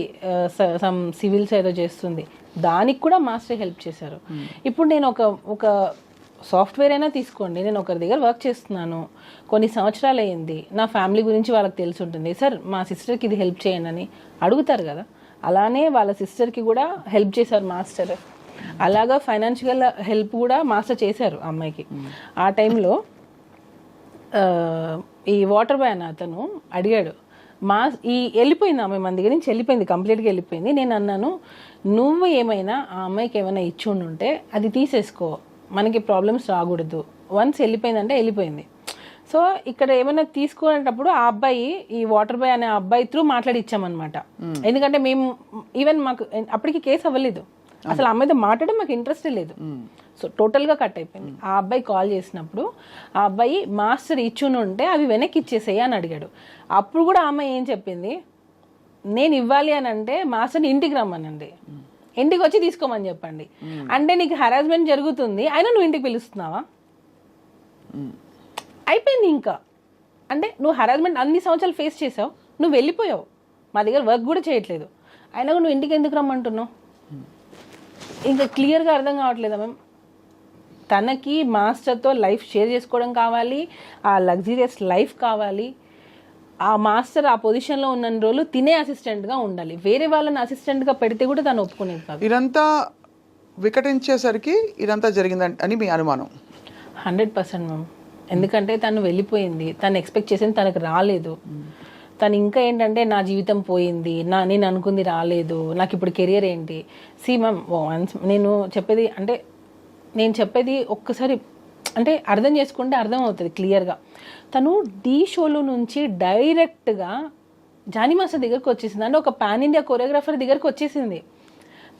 సమ్ సివిల్స్ ఏదో చేస్తుంది, దానికి కూడా మాస్టర్ హెల్ప్ చేశారు. ఇప్పుడు నేను ఒక సాఫ్ట్వేర్ అయినా తీసుకోండి, నేను ఒకరి దగ్గర వర్క్ చేస్తున్నాను, కొన్ని సంవత్సరాలు అయ్యింది, నా ఫ్యామిలీ గురించి వాళ్ళకి తెలిసి ఉంటుంది, సార్ మా సిస్టర్కి ఇది హెల్ప్ చేయండి అని అడుగుతారు కదా. అలానే వాళ్ళ సిస్టర్కి కూడా హెల్ప్ చేశారు మాస్టర్. అలాగా ఫైనాన్షియల్ హెల్ప్ కూడా మాస్టర్ చేశారు అమ్మాయికి. ఆ టైంలో ఈ వాటర్ బాయ్ అన్న అతను అడిగాడు, వెళ్ళిపోయింది ఆమె మన దగ్గర నుంచి, వెళ్ళిపోయింది, కంప్లీట్గా వెళ్ళిపోయింది. నేను అన్నాను, నువ్వు ఏమైనా ఆ అమ్మాయికి ఏమైనా ఇచ్చి ఉంటే అది తీసేసుకో, మనకి ప్రాబ్లమ్స్ రాకూడదు, వన్స్ వెళ్ళిపోయిందంటే వెళ్ళిపోయింది. సో ఇక్కడ ఏమైనా తీసుకునేటప్పుడు ఆ అబ్బాయి, ఈ వాటర్ బాయ్ అనే అబ్బాయి త్రూ మాట్లాడి ఇచ్చామన్నమాట. ఎందుకంటే మేము ఈవెన్ మాకు అప్పటికి కేసు అవ్వలేదు, అసలు అమ్మాయితో మాట్లాడడం మాకు ఇంట్రెస్టే లేదు. సో టోటల్గా కట్ అయిపోయింది. ఆ అబ్బాయి కాల్ చేసినప్పుడు ఆ అబ్బాయి మాస్టర్ ఇచ్చుని ఉంటే అవి వెనక్కి ఇచ్చేసేయి అని అడిగాడు. అప్పుడు కూడా ఆ అమ్మాయి ఏం చెప్పింది, నేను ఇవ్వాలి అని అంటే మాస్టర్ని ఇంటికి రమ్మనండి, ఇంటికి వచ్చి తీసుకోమని చెప్పండి. అంటే నీకు హెరాస్మెంట్ జరుగుతుంది, అయినా నువ్వు ఇంటికి పిలుస్తున్నావా? అయిపోయింది ఇంకా. అంటే నువ్వు హెరాస్మెంట్ అన్ని సంవత్సరాలు ఫేస్ చేసావు, నువ్వు వెళ్ళిపోయావు, మా దగ్గర వర్క్ కూడా చేయట్లేదు, అయినా నువ్వు ఇంటికి ఎందుకు రమ్మంటున్నావు? ఇంకా క్లియర్గా అర్థం కావట్లేదా మ్యామ్? తనకి మాస్టర్తో లైఫ్ షేర్ చేసుకోవడం కావాలి, ఆ లగ్జరియస్ లైఫ్ కావాలి. ఆ మాస్టర్ ఆ పొజిషన్లో ఉన్న రోజులు తినే అసిస్టెంట్గా ఉండాలి. వేరే వాళ్ళని అసిస్టెంట్గా పెడితే కూడా తను ఒప్పుకునేది కాదు. ఇదంతా వికటించేసరికి ఇదంతా జరిగిందని అని మీ అనుమానం? 100% మ్యామ్. ఎందుకంటే తను వెళ్ళిపోయింది, తను ఎక్స్పెక్ట్ చేసింది తనకు రాలేదు. తను ఇంకా ఏంటంటే నా జీవితం పోయింది, నేను అనుకుంది రాలేదు, నాకు ఇప్పుడు కెరియర్ ఏంటి. మ్యామ్ నేను చెప్పేది ఒక్కసారి అంటే అర్థం చేసుకుంటే అర్థం అవుతుంది క్లియర్గా. తను ఢీ షోలో నుంచి డైరెక్ట్గా జానీ మాస్టర్ దగ్గరకు వచ్చేసింది. అంటే ఒక పాన్ ఇండియా కొరియోగ్రాఫర్ దగ్గరకు వచ్చేసింది.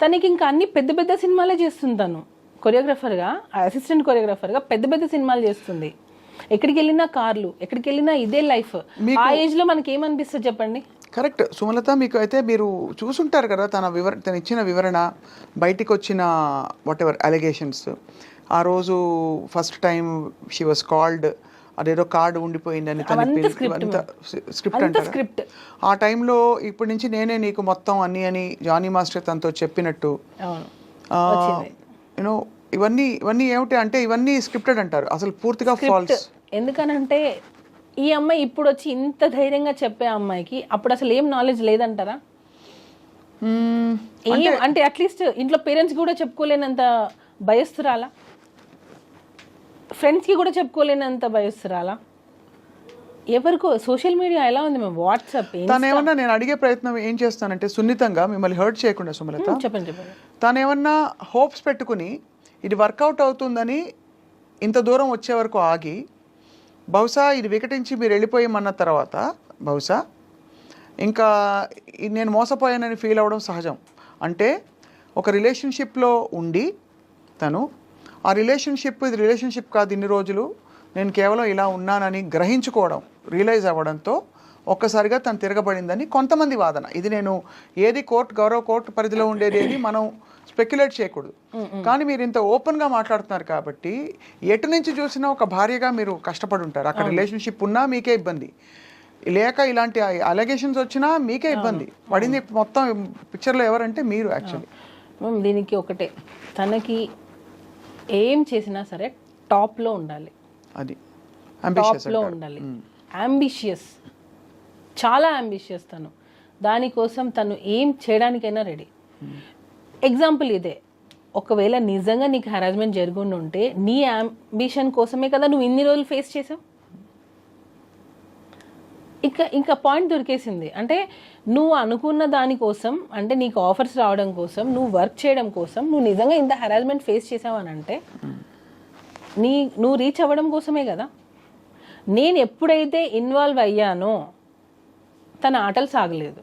తనకి ఇంకా అన్ని పెద్ద పెద్ద సినిమాలే చేస్తుంది. తను కొరియోగ్రాఫర్గా, అసిస్టెంట్ కొరియోగ్రాఫర్గా పెద్ద పెద్ద సినిమాలు చేస్తుంది. ఎక్కడికి వెళ్ళినా కార్లు, ఎక్కడికి వెళ్ళినా ఇదే లైఫ్. ఆ ఏజ్లో మనకి ఏమనిపిస్తుంది చెప్పండి? కరెక్ట్ సుమలత, మీకు అయితే మీరు చూసుంటారు కదా తను ఇచ్చిన వివరణ, బయటికి వచ్చిన వాట్ ఎవర్ అలిగేషన్స్. ఆ రోజు first time she was called, అదేదో కార్డు ఉండిపోయిందని స్క్రిప్ట్ అంటారు. ఆ టైంలో ఇప్పటి నుంచి నేనే నీకు మొత్తం అన్ని అని జానీ మాస్టర్ తనతో చెప్పినట్టు, యూనో ఇవన్నీ ఏమిటి అంటే ఇవన్నీ స్క్రిప్టెడ్ అంటారు, అసలు పూర్తిగా ఫాల్స్. ఎందుకనంటే ఈ అమ్మాయి ఇప్పుడు వచ్చి ఇంత ధైర్యంగా చెప్పే అమ్మాయికి అప్పుడు అసలు ఏం నాలెడ్జ్ లేదంటారా? అంటే అట్లీస్ట్ ఇంట్లో పేరెంట్స్ కూడా చెప్పుకోలేనంత భయస్తురాలా? ఫ్రెండ్స్కి కూడా చెప్పుకోలేనంత భయస్తురాలా? ఎవరికో సోషల్ మీడియా ఎలా ఉంది మేము, వాట్సాప్. తనేమన్నా, నేను అడిగే ప్రయత్నం ఏం చేస్తానంటే సున్నితంగా మిమ్మల్ని హర్ట్ చేయకుండా సుమలత, చెప్పండి. తనేమన్నా హోప్స్ పెట్టుకుని ఇది వర్కౌట్ అవుతుందని ఇంత దూరం వచ్చే వరకు ఆగి, బహుశా ఇది వికటించి మీరు వెళ్ళిపోయామన్న తర్వాత బహుశా ఇంకా నేను మోసపోయానని ఫీల్ అవ్వడం సహజం. అంటే ఒక రిలేషన్షిప్లో ఉండి తను ఆ ఇది రిలేషన్షిప్ కాదు, ఇన్ని రోజులు నేను కేవలం ఇలా ఉన్నానని గ్రహించుకోవడం, రియలైజ్ అవ్వడంతో ఒక్కసారిగా తను తిరగబడిందని కొంతమంది వాదన. ఇది నేను ఏది గౌరవ కోర్టు పరిధిలో ఉండేది ఏది మనం స్పెక్యులేట్ చేయకూడదు. కానీ మీరు ఇంత ఓపెన్గా మాట్లాడుతున్నారు కాబట్టి ఎటు నుంచి చూసినా ఒక భార్యగా మీరు కష్టపడి ఉంటారు. అక్కడ రిలేషన్షిప్ ఉన్నా మీకే ఇబ్బంది, లేక ఇలాంటి అలిగేషన్స్ వచ్చినా మీకే ఇబ్బంది పడింది. మొత్తం పిక్చర్లో ఎవరంటే మీరు. యాక్చువల్లీ దీనికి ఒకటే, తనకి ఏం చేసినా సరే టాప్లో ఉండాలి, అది టాప్లో ఉండాలి. అంబిషియస్, చాలా అంబిషియస్ తను. దానికోసం తను ఏం చేయడానికైనా రెడీ. ఎగ్జాంపుల్ ఇదే, ఒకవేళ నిజంగా నీకు హెరాస్మెంట్ జరుగుండి ఉంటే నీ అంబిషన్ కోసమే కదా నువ్వు ఇన్ని రోజులు ఫేస్ చేసావు. ఇంకా పాయింట్ దొరికేసింది. అంటే నువ్వు అనుకున్న దానికోసం, అంటే నీకు ఆఫర్స్ రావడం కోసం, నువ్వు వర్క్ చేయడం కోసం నువ్వు నిజంగా ఇంత హెరాస్మెంట్ ఫేస్ చేసావు అని అంటే నువ్వు రీచ్ అవ్వడం కోసమే కదా. నేను ఎప్పుడైతే ఇన్వాల్వ్ అయ్యానో తన ఆటలు సాగలేదు.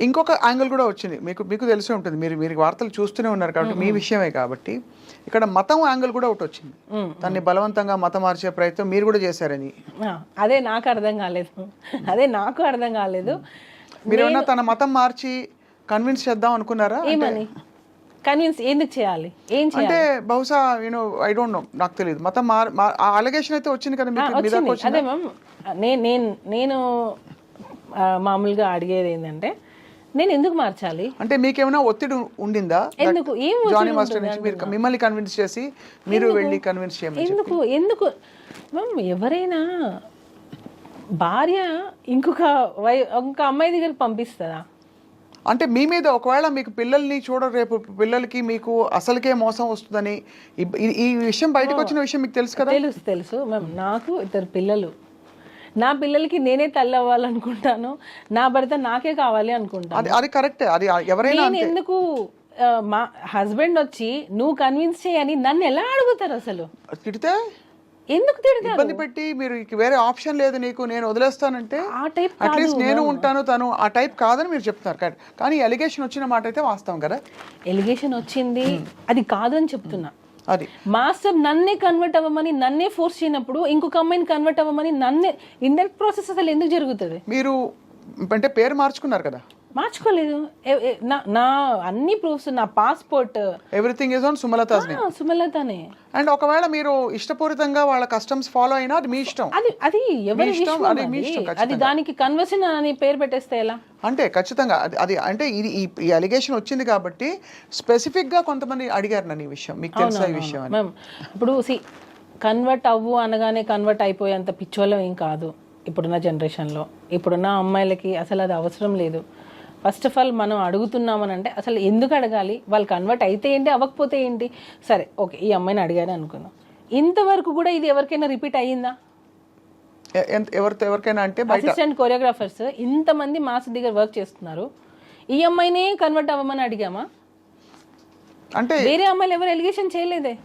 ఇంకొక యాంగిల్ కూడా వచ్చింది, మీకు తెలిసే ఉంటుంది, మీరు వార్తలు చూస్తూనే ఉన్నారు కాబట్టి మీ విషయమే కాబట్టి. ఇక్కడ మతం యాంగిల్ కూడా ఒకటి వచ్చింది, దాన్ని బలవంతంగా మతం మార్చే ప్రయత్నం మీరు కూడా చేశారని. అదే నాకు అర్థం కాలేదు. మీరు ఏమన్నా తన మతం మార్చి కన్విన్స్ చేద్దాం అనుకున్నారా? ఏమని కన్విన్స్ ఎందుకు చేయాలి? ఏం అంటే బహుశా ఐ డోంట్ నో, నాకు తెలియదు. మతం అలిగేషన్ అయితే వచ్చింది కదా మీకు. అదే మ్యామ్, నేను మామూలుగా అడిగేది ఏంటంటే నేను ఎందుకు మార్చాలి అంటే మీకేమైనా ఒత్తిడి ఉండిందా? ఎందుకు? ఏం జానీ మాస్టర్ నుంచి మిమ్మల్ని కన్విన్స్ చేసి మీరు వెళ్ళి కన్విన్స్ చేయమని ఎందుకు మ్యామ్? ఎవరైనా భార్య ఇంకొక అమ్మాయి దగ్గరికి పంపిస్తుందా? అంటే మీ మీద ఒకవేళ మీకు పిల్లల్ని రేపు పిల్లలకి మీకు అసలుకే మోసం వస్తుందని ఈ విషయం బయటకు వచ్చిన విషయం మీకు తెలుసు కదా? తెలుసు మ్యామ్. నాకు 2 పిల్లలు. నా పిల్లలకి నేనే తల్లి అవ్వాలనుకుంటాను, నా భర్త నాకే కావాలి అనుకుంటాను. అది కరెక్ట్. అది ఎవరైనా ఎందుకు మా హస్బెండ్ వచ్చి నువ్వు కన్విన్స్ చేయని నన్ను ఎలా అడుగుతారు? అసలు తిడితే ఎందుకు తిడతారు? ఇబ్బంది పెట్టి మీరు వేరే ఆప్షన్ లేదు నీకు, నేను వదిలేస్తానంటే అట్లీస్ట్ నేను ఉంటాను, తను ఆ టైప్ కాదని మీరు చెప్తున్నారు. కానీ ఎలిగేషన్ వచ్చిన మాట అయితే వాస్తవం కదా. ఎలిగేషన్ వచ్చింది, అది కాదని చెప్తున్నా. అది మాస్టర్ నన్నే కన్వర్ట్ అవ్వమని, నన్నే ఫోర్స్ చేయనప్పుడు ఇంకొక అమ్మాయిని కన్వర్ట్ అవ్వమని నన్నే ఇండైరెక్ట్ ప్రాసెస్ అసలు ఎందుకు జరుగుతుంది? మీరు అంటే పేరు మార్చుకున్నారు కదా. మార్చుకోలేదు. నా అన్ని ప్రూఫ్స్, నా passport everything is on Sumalatha's name. సుమలతనే. అండ్ ఒకవేళ మీరు ఇష్టపూరితంగా వాళ్ళ కస్టమ్స్ ఫాలో అయినా అది మీ ఇష్టం. అది ఎవరి ఇష్టం, విషయం అది మీ ఇష్టం, అది దానికి కన్వర్షన్ అని పేరు పెట్టేస్తే ఎలా? అంటే ఖచ్చితంగా అది అంటే ఇది ఈ అలిగేషన్ వచ్చింది కాబట్టి స్పెసిఫిక్ గా కొంతమంది అడిగారు నన్ను ఈ విషయం, మీకు తెలుసా ఈ విషయం అని. మ్యామ్ ఇప్పుడు కన్వర్ట్ అవ్వు అనగానే కన్వర్ట్ అయిపోయేంత పిచ్చోళ్ళం ఏం కాదు ఇప్పుడున్న జనరేషన్లో. ఇప్పుడున్న అమ్మాయిలకి అసలు అది అవసరం లేదు. ఫస్ట్ ఆఫ్ ఆల్ మనం అడుగుతున్నామని అంటే అసలు ఎందుకు అడగాలి? వాళ్ళు కన్వర్ట్ అయితే ఏంటి, అవ్వకపోతే ఏంటి? సరే ఓకే, ఈ అమ్మాయిని అడిగాను అనుకుందాం. ఇంతవరకు కూడా ఇది ఎవరికైనా రిపీట్ అయ్యిందా? ఎవరికైనా అంటే అసిస్టెంట్ కొరియోగ్రాఫర్స్ ఇంతమంది మాస్ దగ్గర వర్క్ చేస్తున్నారు, ఈ అమ్మాయినే కన్వర్ట్ అవ్వమని అడిగామా? అంటే వేరే అమ్మాయిలు ఎవరు ఎలిగేషన్ చేయలేదే.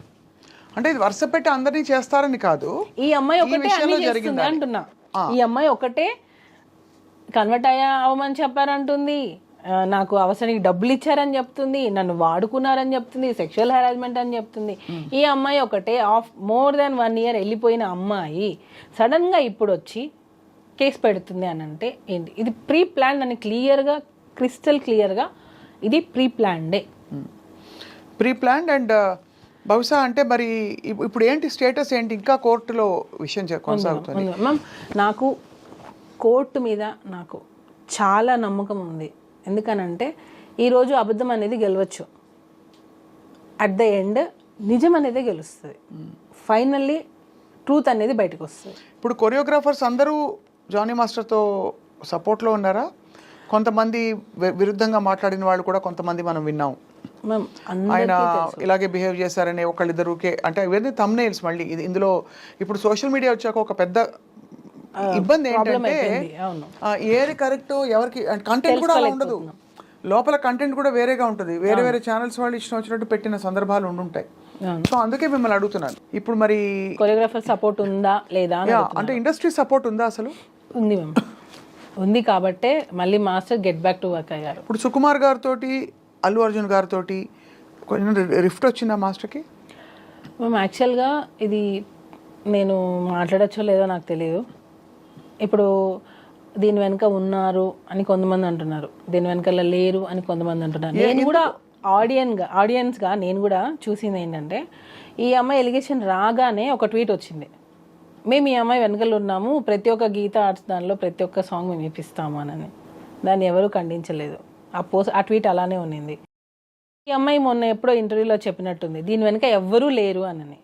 అంటే ఇది వరుస పెట్టి అందరినీ చేస్తారని కాదు, ఈ అమ్మాయి ఒకటే అన్ని చేస్తుంది అంటున్నా. ఈ అమ్మాయి ఒకటే కన్వర్ట్ అవ్వమని చెప్పారంటుంది, నాకు అవసరానికి డబ్బులు ఇచ్చారని చెప్తుంది, నన్ను వాడుకున్నారని చెప్తుంది, సెక్షువల్ హెరాస్మెంట్ అని చెప్తుంది. ఈ అమ్మాయి ఒకటే మోర్ దాన్ 1 year వెళ్ళిపోయిన అమ్మాయి సడన్ గా ఇప్పుడు వచ్చి కేసు పెడుతుంది అని అంటే ఏంటి? ఇది ప్రీ ప్లాన్ అని క్లియర్గా, క్రిస్టల్ క్లియర్గా ఇది ప్రీ ప్లాన్డే. Pre planned. అండ్ బహుశా అంటే మరి ఇప్పుడు ఏంటి స్టేటస్ ఏంటి? ఇంకా కోర్టులో విషయం కొనసాగుతుంది మ్యామ్. నాకు కోర్టు మీద నాకు చాలా నమ్మకం ఉంది. ఎందుకనంటే ఈరోజు అబద్ధం అనేది గెలవచ్చు, అట్ ద ఎండ్ నిజం అనేది గెలుస్తుంది. ఫైనల్లీ ట్రూత్ అనేది బయటకు వస్తుంది. ఇప్పుడు కొరియోగ్రాఫర్స్ అందరూ జానీ మాస్టర్తో సపోర్ట్లో ఉన్నారా? కొంతమంది విరుద్ధంగా మాట్లాడిన వాళ్ళు కూడా కొంతమంది మనం విన్నాం. ఆయన ఇలాగే బిహేవ్ చేశారని ఒకళ్ళిద్దరుకే, అంటే ఇవన్నీ thumbnails. మళ్ళీ ఇందులో ఇప్పుడు సోషల్ మీడియా వచ్చాక ఒక పెద్ద ఇబ్బంది ఏంటంటే ఏది కరెక్ట్ ఎవరికి కంటెంట్ కూడా అలా ఉండదు, లోపల కంటెంట్ కూడా వేరేగా ఉంటుంది. వేరే వేరే ఛానల్స్ వాళ్ళు ఇష్టం వచ్చినట్టు పెట్టిన సందర్భాలు ఉండుంటాయి. సో అందుకే మిమ్మల్ని అడుగుతున్నాను. ఇప్పుడు మరి కొరియోగ్రాఫర్ సపోర్ట్ ఉందా లేదా అంటే ఇండస్ట్రీ సపోర్ట్ ఉందా? అసలు ఉంది మ్యామ్, ఉంది కాబట్టే మళ్ళీ master get back to work అయ్యారు. ఇప్పుడు సుకుమార్ గారితో, అల్లు అర్జున్ గారితో కొంచెం రిఫ్ట్ వచ్చిందా మాస్టర్కి? మ్యామ్ యాక్చువల్గా ఇది నేను మాట్లాడచ్చో లేదో నాకు తెలియదు. ఇప్పుడు దీని వెనక ఉన్నారు అని కొంతమంది అంటున్నారు, దీని వెనకాల లేరు అని కొంతమంది అంటున్నారు. నేను కూడా ఆడియన్స్గా నేను కూడా చూసింది ఏంటంటే, ఈ అమ్మాయి ఎలిగేషన్ రాగానే ఒక ట్వీట్ వచ్చింది, మేము ఈ అమ్మాయి వెనకాల ఉన్నాము, ప్రతి ఒక్క గీత ఆర్ట్స్ దానిలో ప్రతి ఒక్క సాంగ్ మేము ఇప్పిస్తాము అని. దాన్ని ఎవరు ఖండించలేదు. ఆ ట్వీట్ అలానే ఉన్నింది. ఈ అమ్మాయి మొన్న ఎప్పుడో ఇంటర్వ్యూలో చెప్పినట్టుంది, దీని వెనక ఎవ్వరూ లేరు అని.